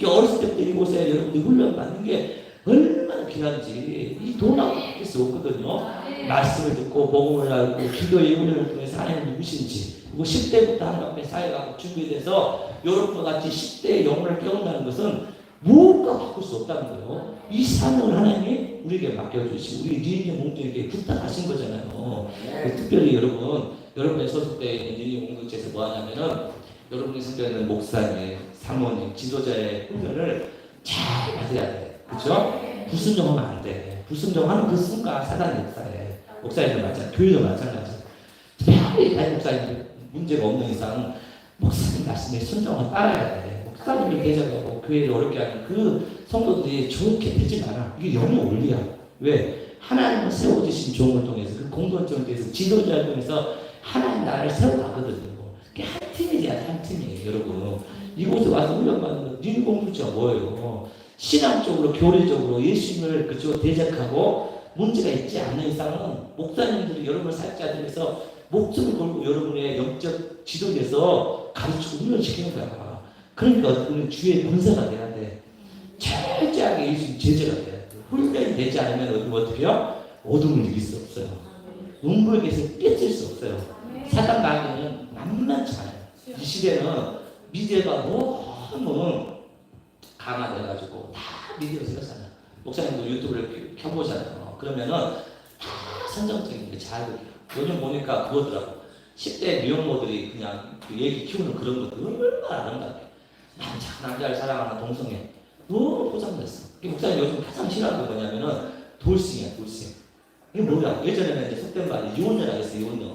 어렸을 때부터 이곳에 여러분들이 훈련 받는 게 얼마나 귀한지 이 돈하고 바뀔 수 없거든요. 말씀을 듣고 복음을 알고 기도의 훈련을 통해서 하나님 누구신지 그리고 10대부터 하나님 앞에 사회가 준비돼서 여러분과 같이 10대의 영혼을 깨운다는 것은 무엇과 바꿀 수 없다는 거예요. 이 사명을 하나님이 우리에게 맡겨주시고 우리 리인의 몸뚱이에게 부탁하신 거잖아요. 특별히 여러분의 소속되어 있는 리인 공동체에서 뭐 하냐면은 여러분이 섬기는 목사님, 사모님, 지도자의 훈련을 잘 받아야 돼. 그렇죠? 불순종하면 안 돼. 불순종하는 그 순간 사단이 역사해. 목사님도 마찬가지, 교회도 마찬가지. 특별히 다른 목사님 문제가 없는 이상 목사님 말씀에 순종을 따라야 돼. 목사님을 대적하고 교회를 어렵게 하는 그 성도들이 좋게 되지 않아. 이게 영의 원리야. 왜? 하나님을 세워주신 종을 통해서 그 공동체를 통해서 지도자를 통해서 하나님 나라를 세워가거든요. 한 팀이야, 한 팀이에요, 여러분. 이곳에 와서 훈련받는 리인 공동체가 뭐예요? 신앙적으로, 교리적으로 예수님을 그쪽 대적하고 문제가 있지 않는 이상은 목사님들이 여러분을 살자들에서 목숨을 걸고 여러분의 영적 지도에서 가르치고 훈련시키는 거야. 그러니까 우리는 주의 본사가 돼야 돼. 철저하게 예수님 제재가 돼야 돼. 훈련이 되지 않으면 어떻게 해요? 어둠을 이길 수 없어요. 눈물에서 깨질 수 없어요. 사단 마귀는 만만치 않아요. 이 시대는 미디어가 너무 강화돼가지고 다 미디어에서 살아요. 목사님도 유튜브를 켜보잖아요. 그러면은 다 선정적인 게 자극이에요. 요즘 보니까 그거더라고. 10대 미혼모들이 그냥 그 얘기 키우는 그런 것들 얼마나 아름답게. 남자를 사랑하는 동성애. 너무 포장됐어. 목사님 요즘 가장 싫어하는 게 뭐냐면은 돌싱이야, 돌싱. 이게 뭐야? 예전에는 이제 속된 말이 이혼녀라 했어요, 이혼녀.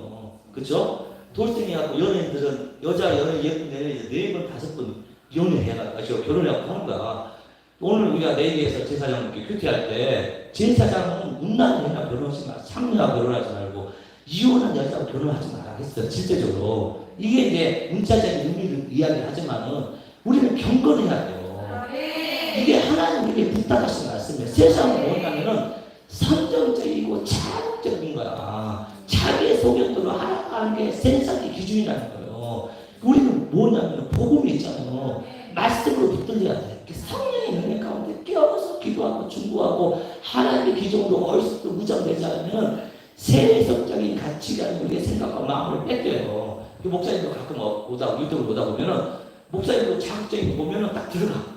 그쵸? 돌싱이하고 연예인들은 여자 연예인 예쁜 애를 4번, 5번 연애해가지고 결혼해갖고 하는 거야. 오늘 우리가 내일에서 제사장 큐티할 때 제사장은 음란한 여자 결혼하지 마, 상녀하고 결혼하지 말고 이혼한 여자하고 결혼하지 마라 했어요. 실제적으로 이게 이제 문자적인 의미를 이야기하지만은 우리는 경건해야 돼요. 이게 하나님에게 부탁하신 말씀이에요. 세상은 뭐냐면은 선정적이고 자극적인 거야. 자기의 소견대로 하는 게 세상의 기준이라는 거예요. 우리는 뭐냐면 복음이 있잖아요. 말씀으로 붙들려야 돼. 성령의 능력 가운데 깨어서 기도하고 중보하고 하나님의 기준으로 얼씨도 무장되지 않으면 세속적인 가치관을 우리의 생각과 마음을 뺏겨요. 그 목사님도 가끔 유튜브를 보다 보면은 목사님도 자극적인 거 보면은 딱 들어가.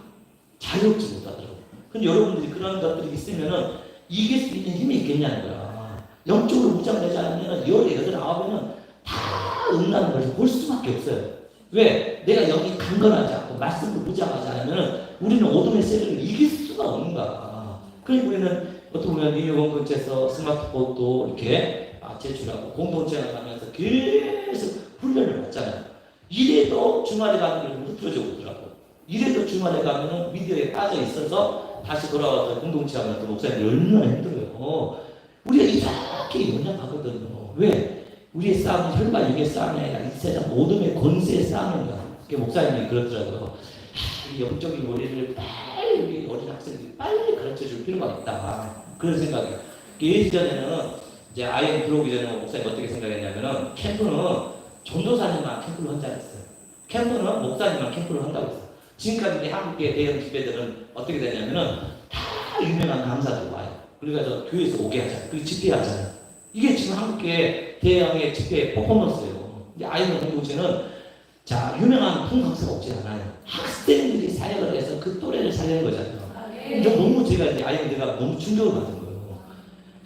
자유롭지 못하더라고. 근데 여러분들이 그런 것들이 있으면은 이길 수 있는 힘이 있겠냐는 거야. 영적으로 무장되지 않으면 18, 19이면 다 음란한 것을 볼 수밖에 없어요. 왜? 내가 여기 강건하지 않고 말씀을 무장하지 않으면 우리는 어둠의 세력을 이길 수가 없는 거야. 그러니까 우리는 어떻게 보면 이 공동체에서 스마트폰도 이렇게 제출하고 공동체 나가면서 계속 훈련을 받잖아요. 이래도 주말에 가면 좀 흐트러져 오더라고. 이래도 주말에 가면은 미디어에 빠져 있어서 다시 돌아와서 공동체 하면 또 목사님이 얼마나 힘들어요. 우리가 이렇게 연약하거든요. 왜? 우리의 싸움은 혈과 육의 싸움이 아니라 이 세상 모둠의 권세의 싸움인가. 그게 목사님이 그러더라고요. 이 영적인 원리를 빨리 우리 어린 학생들이 빨리 가르쳐 줄 필요가 있다. 그런 생각이에요. 예전에는 이제 아이언 들어오기 전에 목사님 어떻게 생각했냐면은 캠프는 전도사님만 캠프를 한다고 했어요. 캠프는 목사님만 캠프를 한다고 했어요. 지금까지 한국의 대형 집회들은 어떻게 되냐면은 다 유명한 강사들 와요. 그래서 교회에서 오게 하잖아요. 그리고 집회하잖아요. 이게 지금 한국의 대형의 집회 퍼포먼스예요. 근데 아이언 공동체는 자 유명한 풍강사가 오지 않아요. 학생들이 사역을 해서 그 또래를 살리는 거잖아요. 너무 제가 이제 내가 너무 충격을 받은 거예요.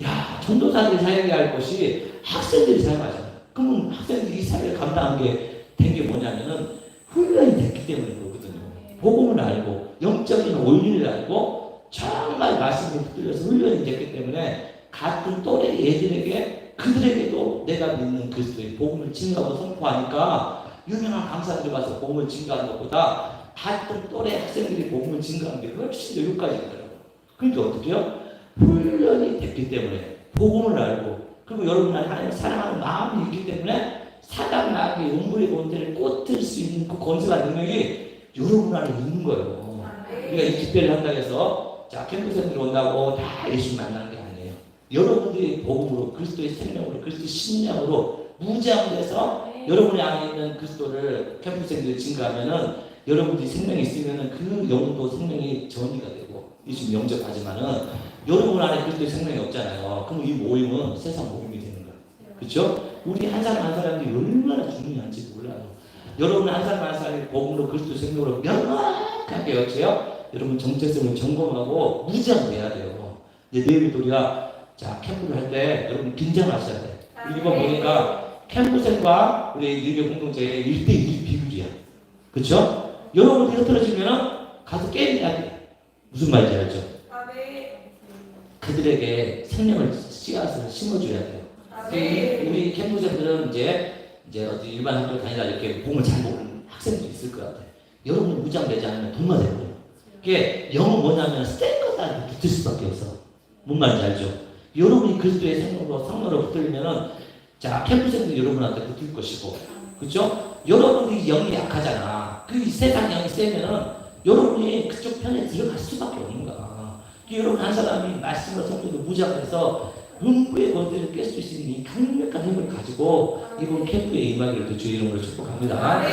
야, 전도사들이 사역해야 할 것이 학생들이 사역하잖아요. 그러면 학생들이 이 사역을 감당한 게 된 게 뭐냐면은 훈련이 됐기 때문에 그렇거든요. 복음을 알고 영적인 원리를 알고 정말 말씀을 붙들려서 훈련이 됐기 때문에 같은 또래 애들에게 그들에게도 내가 믿는 그리스도의 복음을 증거하고 선포하니까 유명한 강사들이 와서 복음을 증거하는 것보다 같은 또래 학생들이 복음을 증거하는 게 훨씬 더 효과적이더라고요. 그러니까 어떻게 해요? 훈련이 됐기 때문에 복음을 알고 그리고 여러분 안에 하나님을 사랑하는 마음이 있기 때문에 사단 마귀의 음부의 권세를 꽂을 수 있는 그 권세와 능력이 여러분 안에 있는 거예요. 우리가 이 집회를 한다고 해서 자 캠프생들이 온다고 다 예수 만나는 게 아니에요. 여러분들이 복음으로 그리스도의 생명으로 그리스도의 신령으로 무장돼서 여러분의 안에 있는 그리스도를 캠프생들이 증거하면은 여러분들이 생명이 있으면은 그 영도 생명이 전이가 되고 예수 영접하지만은 여러분 안에 그리스도의 생명이 없잖아요. 그럼 이 모임은 세상 모임이 되는 거예요. 그렇죠? 우리 한 사람 한 사람이 얼마나 중요한지 몰라요. 여러분 한 사람 한 사람이 복음으로 그리스도 생명으로 명확하게 어째요? 여러분 정체성을 점검하고 무장돼야 돼요. 이제 내일 우리가 자 캠프를 할 때 여러분 긴장하셔야 돼. 이번 보니까 캠프생과 우리 일개 공동체의 1대1 비율이야. 그렇죠? 여러분들이 흐트러지면은 가서 게임해야 돼. 무슨 말인지 알죠? 그들에게 생명을 씨앗을 심어줘야 돼요. 우리 캠프생들은 이제 어디 일반 학교를 다니다 이렇게 복음을 잘 모르는 학생들이 있을 것 같아요. 여러분이 무장되지 않으면 돈만 되는 거예요. 그게 영은 뭐냐면 스탠커드한테 붙을 수밖에 없어. 뭔 말인지 알죠? 여러분이 그리스도의 생명으로 성령으로 붙들면은 자 캠프생들이 여러분한테 붙을 것이고, 그렇죠? 여러분이 영이 약하잖아. 그 세상 영이 세면은 여러분이 그쪽 편에 들어갈 수밖에 없는 거야. 여러분 한 사람이 말씀으로 성령으로 무장해서 음부의 권세를 깰 수 있는 이 강력한 힘을 가지고 이번 캠프에 임하기를 또 주의 이름으로 축복합니다.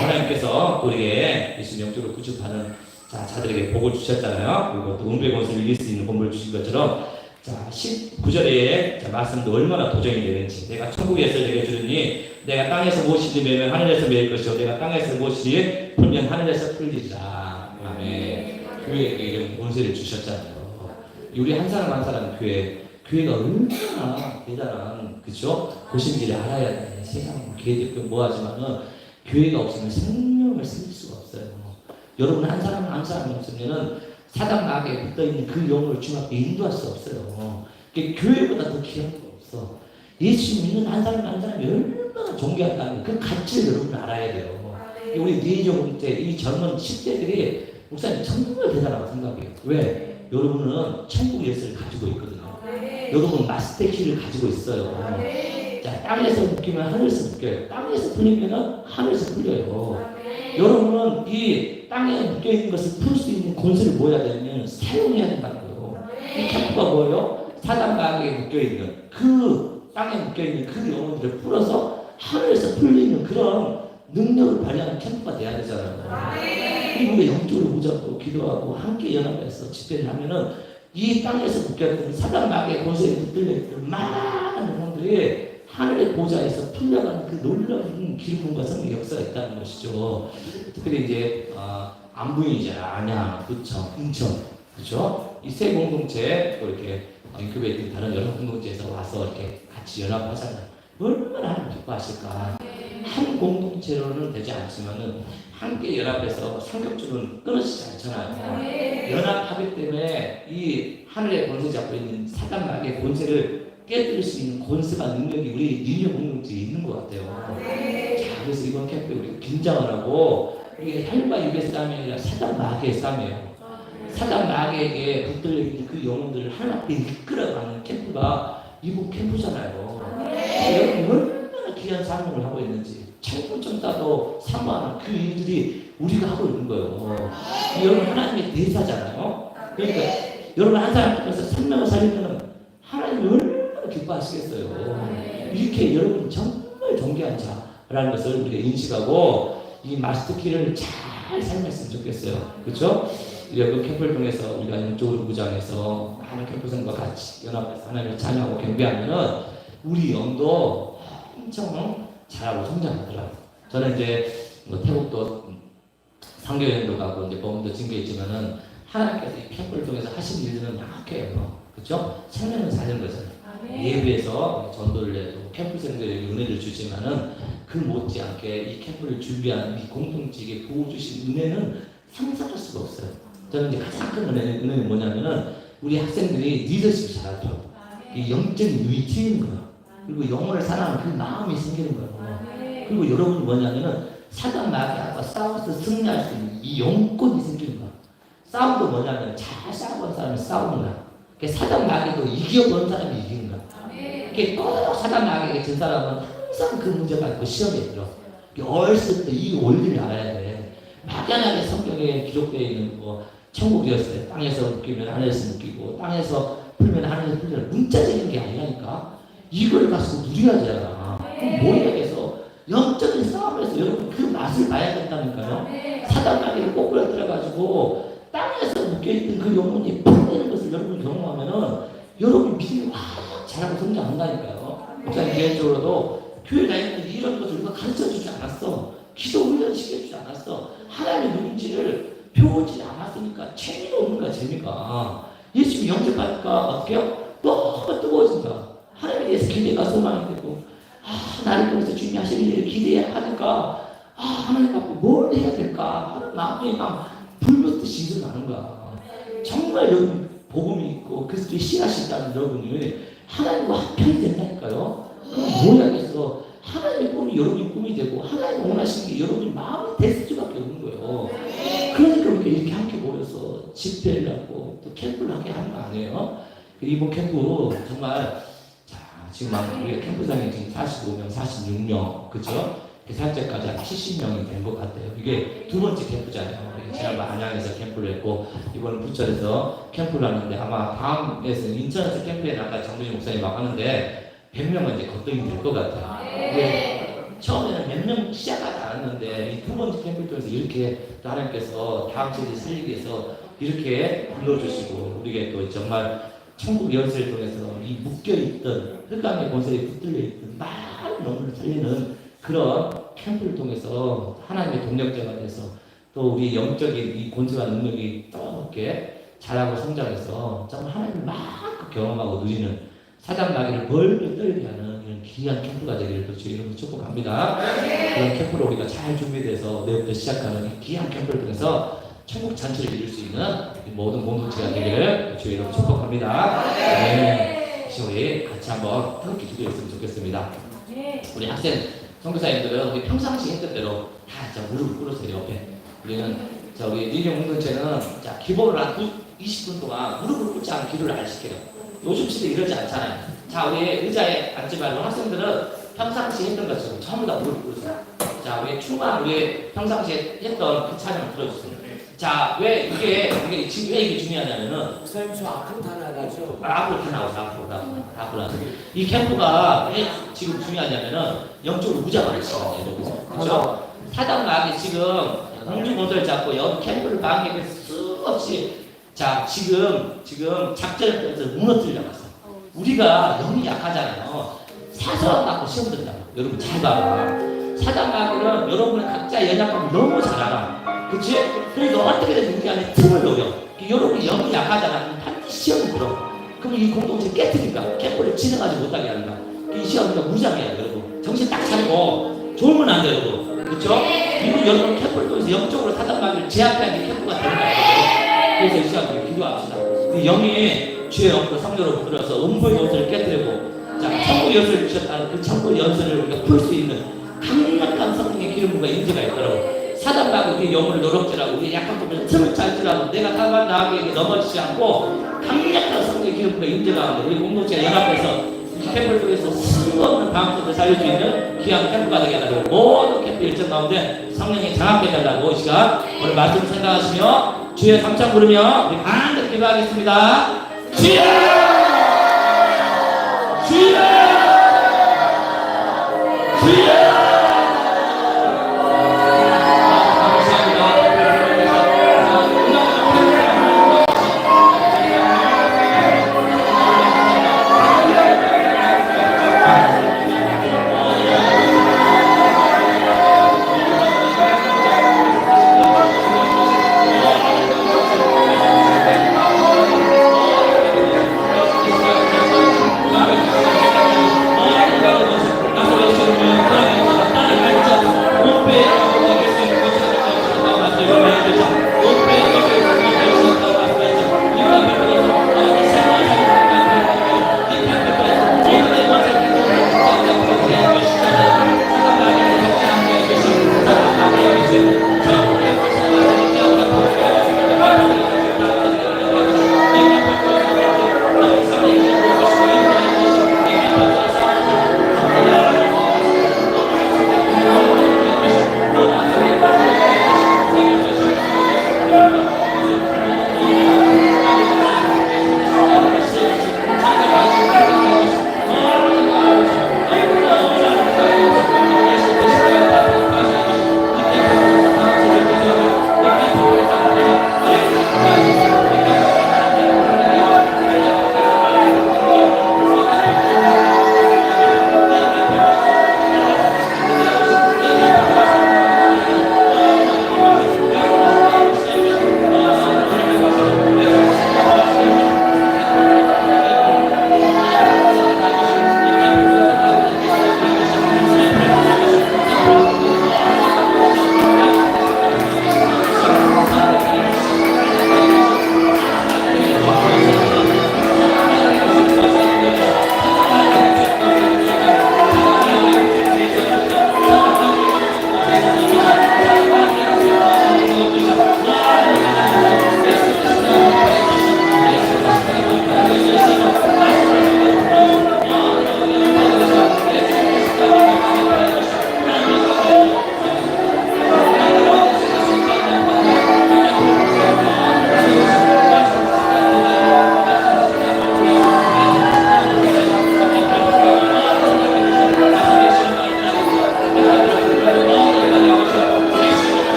하나님께서 우리에게 예수 영적으로 구축하는 자들에게 복을 주셨잖아요. 그리고 또 음부의 권세를 이길 수 있는 본을 주신 것처럼 자 19절에 말씀도 얼마나 도전이 되는지 내가 천국에서 내게 주르니 내가 땅에서 무엇이지 매면 하늘에서 매일 것이요 내가 땅에서 무엇이지 풀면 하늘에서 풀리리라. 아멘. 교회에게 권세를 주셨잖아요. 우리 한 사람 한 사람 교회가 얼마나 대단한 그죠? 곳인지를 알아야 돼. 세상 교회도 뭐하지만은 교회가 없으면 생명을 쓸 수가 없어요. 여러분 한 사람 한 사람이 없으면은 사단 마귀에 붙어 있는 그 영을 주 앞에 인도할 수 없어요. 교회보다 더 귀한 거 없어. 예수 믿는 한 사람 한 사람이 얼마나 존귀한다는 그 가치를 여러분 알아야 돼요. 우리 니에종 때이 젊은 10대들이 목사님 정말 대단하다고 생각해요. 왜? 여러분은 천국 예수를 가지고 있거든요. 여러분 마스터 키를 가지고 있어요. 자, 땅에서 묶이면 하늘에서 묶여요. 땅에서 풀리면 하늘에서 풀려요. 여러분은 이 땅에 묶여있는 것을 풀 수 있는 권세를 뭐해야 되냐면 사용해야 된다는 거예요. 이 캠프가 뭐예요? 사단 마귀에 묶여있는 그 땅에 묶여있는 그 영혼들을 풀어서 하늘에서 풀리는 그런 능력을 발휘하는 캠프가 돼야 되잖아요. 그리고 우리가 영적으로 무잡고 기도하고 함께 연합해서 집회를 하면은 이 땅에서 묶여있는 사단 마귀의 권세에 붙들려있는 많은 영혼들이 하늘의 보좌에서 풀려가는 그 놀라운 기름과 성의 역사가 있다는 것이죠. 특별히 이제 안부인이잖아, 안양, 부천, 인천, 그렇죠? 이 세 공동체 또 이렇게 인큐베이팅 다른 여러 공동체에서 와서 이렇게 같이 연합하잖아요. 얼마나 하나님 기뻐하실까? 한 공동체로는 되지 않지만은 함께 연합해서 상급줄은 끊어지지 않잖아요. 연합하기 때문에 이 하늘의 권세 잡고 있는 사단 마귀의 권세를 깨뜨릴 수 있는 권세와 능력이 우리 유년 공동체에 있는 것 같아요. 자, 그래서 이번 캠프에 우리가 긴장을 하고 우리 혈과 육의 싸움이 아니라 사단 마귀의 싸움이에요. 사단 마귀에게 붙들려 있는 그 영혼들을 하나님께 이끌어가는 캠프가 이번 캠프잖아요. 여러분 얼마나 귀한 사명을 하고 있는지 천군천사도 사모하는 그 일들이 우리가 하고 있는 거예요. 여러분 하나님의 대사잖아요. 그러니까 여러분 한 사람 통해서 생명을 살리면 하나님이 얼마나 기뻐하시겠어요. 이렇게 여러분 정말 존귀한 자라는 것을 우리가 인식하고 이 마스터키를 잘 삶았으면 좋겠어요. 그렇죠? 여러분 캠프를 통해서 우리가 영적으로 무장해서 많은 캠프생과 같이 연합해서 하나님을 찬양하고 경배하면은 우리 영도 엄청 잘하고 성장하더라고요. 저는 이제 태국도 상교여행도 가고 이제 보험도 증거했지만은 하나님께서 이 캠프를 통해서 하신 일들은 명확해요. 그렇죠? 생명은 사는 거잖아요. 예배에서 전도를 해도 캠프생들에게 은혜를 주지만은 그 못지않게 이 캠프를 준비한 이 공동체에 부어주신 은혜는 상상할 수가 없어요. 저는 이제 가장 큰 은혜는 뭐냐면은 우리 학생들이 리더십을 잘하더라고요. 이 영적인 눈이 트이는 거예요. 그리고 영혼을 사랑하는 그 마음이 생기는 거예요. 그리고 여러분이 뭐냐면은 사단 마귀하고 싸워서 승리할 수 있는 이 영권이 생기는 거예요. 싸움도 뭐냐면 잘 싸워본 사람이 싸우는 거야. 사단 마귀도 이겨본 사람이 이기는 거야. 꼭 사단 마귀에게 진 사람은 항상 그 문제가 있고 시험에 들어. 어렸을 때 이 원리를 알아야 돼. 막연하게 성경에 기록되어 있는 뭐 천국이었어요. 땅에서 느끼면 하늘에서 느끼고 땅에서 풀면 하늘에서 풀면 문자적인 게 아니라니까. 이걸 가지고 누려야 되잖아. 그럼 모여서 영적인 싸움에서 여러분 그 맛을 봐야 된다니까요. 사단 마귀를 꼬꾸려 들어가지고 땅에서 묶여있던 그 영혼이 풀리는 것을 여러분 경험하면은 여러분 믿음이 확 자라고 성장한다니까요. 목사님 개인적으로도 교회 다닐 때 이런 것을 누가 가르쳐주지 않았어. 기도 훈련 시켜주지 않았어. 하나님의 누군지를 배우지 않았으니까 재미가 없는 거야. 재미가. 예수님 영접하니까 어떻게요? 너무 뜨거워진다. 하나님에 대해서 기대가 소망이 되고 나를 통해서 주님이 하시는 일을 기대하니까 하나님 갖고 뭘 해야 될까 하는 마음이 막 불붙듯이 일어나는 거야. 정말 여러분 복음이 있고 그리스도의 씨앗이 있다는 여러분이 하나님과 합편이 된다니까요. 그럼 뭐 해야겠어? 하나님의 꿈이 여러분의 꿈이 되고 하나님 원하시는 게 여러분의 마음이 될 수밖에 없는 거예요. 그러니까 우리가 이렇게 함께 모여서 집회를 하고 또 캠프를 하게 하는 거 아니에요? 이번 캠프 정말 지금 우리가 캠프장에 지금 45명, 46명, 그죠? 살짝까지 한 70명이 된 것 같아요. 이게 두 번째 캠프잖아요. 지난번 안양에서 캠프를 했고, 이번은 부천에서 캠프를 하는데, 아마 다음에서 인천에서 캠프에 나갈 장동희 목사님 막 하는데, 100명은 이제 거뜬히 될 것 같아요. 근데 처음에는 몇 명 시작하지 않았는데, 이 두 번째 캠프를 통해서 이렇게 하나님께서 다음 세대 살리기 위해서 이렇게 불러주시고, 우리가 또 정말 천국 연설을 통해서 이 묶여있던 흑암의 권세에 붙들려 있던 많은 영혼을 살리는 그런 캠프를 통해서 하나님의 동력자가 돼서 또 우리 영적인 이 권세와 능력이 또 이렇게 자라고 성장해서 정말 하나님을 막 경험하고 누리는 사단 마귀를 벌벌 떨게 하는 이런 귀한 캠프가 되기를 또 주의 이름으로 축복합니다. 그런 캠프로 우리가 잘 준비돼서 내일부터 시작하는 이 귀한 캠프를 통해서 천국 잔치를 이룰 수 있는 모든 공동체가 되기를 주의 이름으로 축복합니다. 네, 우리 같이 한번 함께 기도했으면 좋겠습니다. 우리 학생 선교사님들은 우리 평상시 했던 대로 다 무릎을 꿇으세요. 옆에 우리는 우리 리딩 공동체는 기본으로 한 20분 동안 무릎을 꿇지 않은 기도를 안 시켜요. 요즘 시대 이러지 않잖아요. 우리 의자에 앉지 말고 학생들은 평상시 했던 것처럼 전부 다 무릎을 꿇으세요. 우리 충만 우리 평상시에 했던 그 찬양을 들어주세요. 왜 이게 지금 왜 이게 중요하냐면은 목사님 저 앞으로 다 나가죠. 앞으로 다 나오죠. 이 캠프가 왜 지금 중요하냐면은 영적으로 무장하는 시간이에요. 그렇죠? 사단 마귀 지금 공중권을 잡고 여기 캠프를 방해할 수 없이 지금 작전을 통해서 무너뜨리려고 했어. 우리가 영이 약하잖아요. 사소한 갖고 시험 든다고. 여러분 잘 봐봐. 사단 마귀는 여러분의 각자의 연약함을 너무 잘 알아. 그치? 그래서 어떻게든 우리 안에 틈을 노려. 여러분이 영이 약하잖아. 반드시 시험을 들어. 그럼 이 공동체 깨트니까 캠프를 진행하지 못하게 하는 거야. 이 시험을 무장해야 돼, 여러분. 정신 딱 차리고 졸면 안 돼, 여러분. 그쵸? 그리고 여러분 캠프를 통해서 영적으로 사단 마귀를 제압해야 돼, 캠프가 되는 거야. 그래서 이 시간 우리 기도합시다. 그 영이 주의 영으로 성령으로 붙들어서 음부의 연설을 깨뜨리고 천국 연설을 주셨다는 그 천국 연설을 우리가 풀 수 있는 강력한 성령의 기름과 인재가 있더라고. 사단 마귀 우리 영혼을 노력질하고 우리 약한 부분에 틈을 잘질하고 내가 다만 나에게 넘어지지 않고 강력한 성령의 기름과 인재가 우리 공동체가 연합해서 이 캠프를 통해서 수없는 방송을 살릴 수 있는 귀한 캠프가 되게 하도록 모든 캠프 일정 가운데 성령이 장악해 달라고 이 시간 오늘 말씀 생각하시며 주의 감창 부르며 우리 간절히 기도하겠습니다. 주여! 주여! 주여!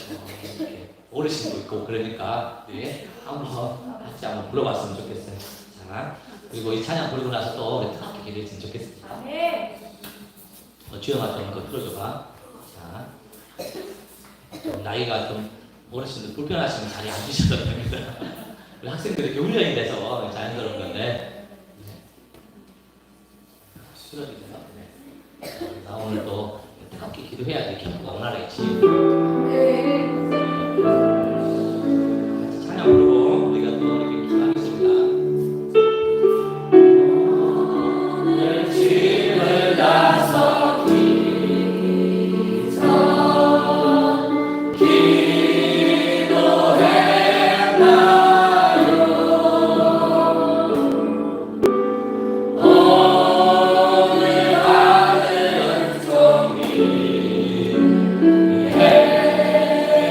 이렇게 어르신도 있고 그러니까 우리 한번 같이 한번 불러봤으면 좋겠어요. 자, 그리고 이 찬양 부르고 나서 또 함께 기도했으면 좋겠습니다. 주영아 좀 그거 풀어줘봐. 자, 좀 나이가 좀 어르신들 불편하시면 자리에 앉으셔도 됩니다. 우리 학생들이 이렇게 훈련이 돼서 자연스러운 건데 쓰러지세요. 네. 나 오늘도 함께 기도해야지 기도가 원활하겠지. 같이 찬양 부르고 우리가 또 이렇게 기도하겠습니다. 오늘 짐을 다서 네.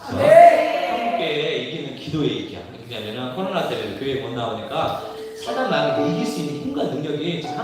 그래서 한국교회에 이기는 기도의 얘기야. 왜냐하면 코로나 때문에 교회 못 나오니까 사단 마귀를 이길 수 있는 힘과 능력이 지금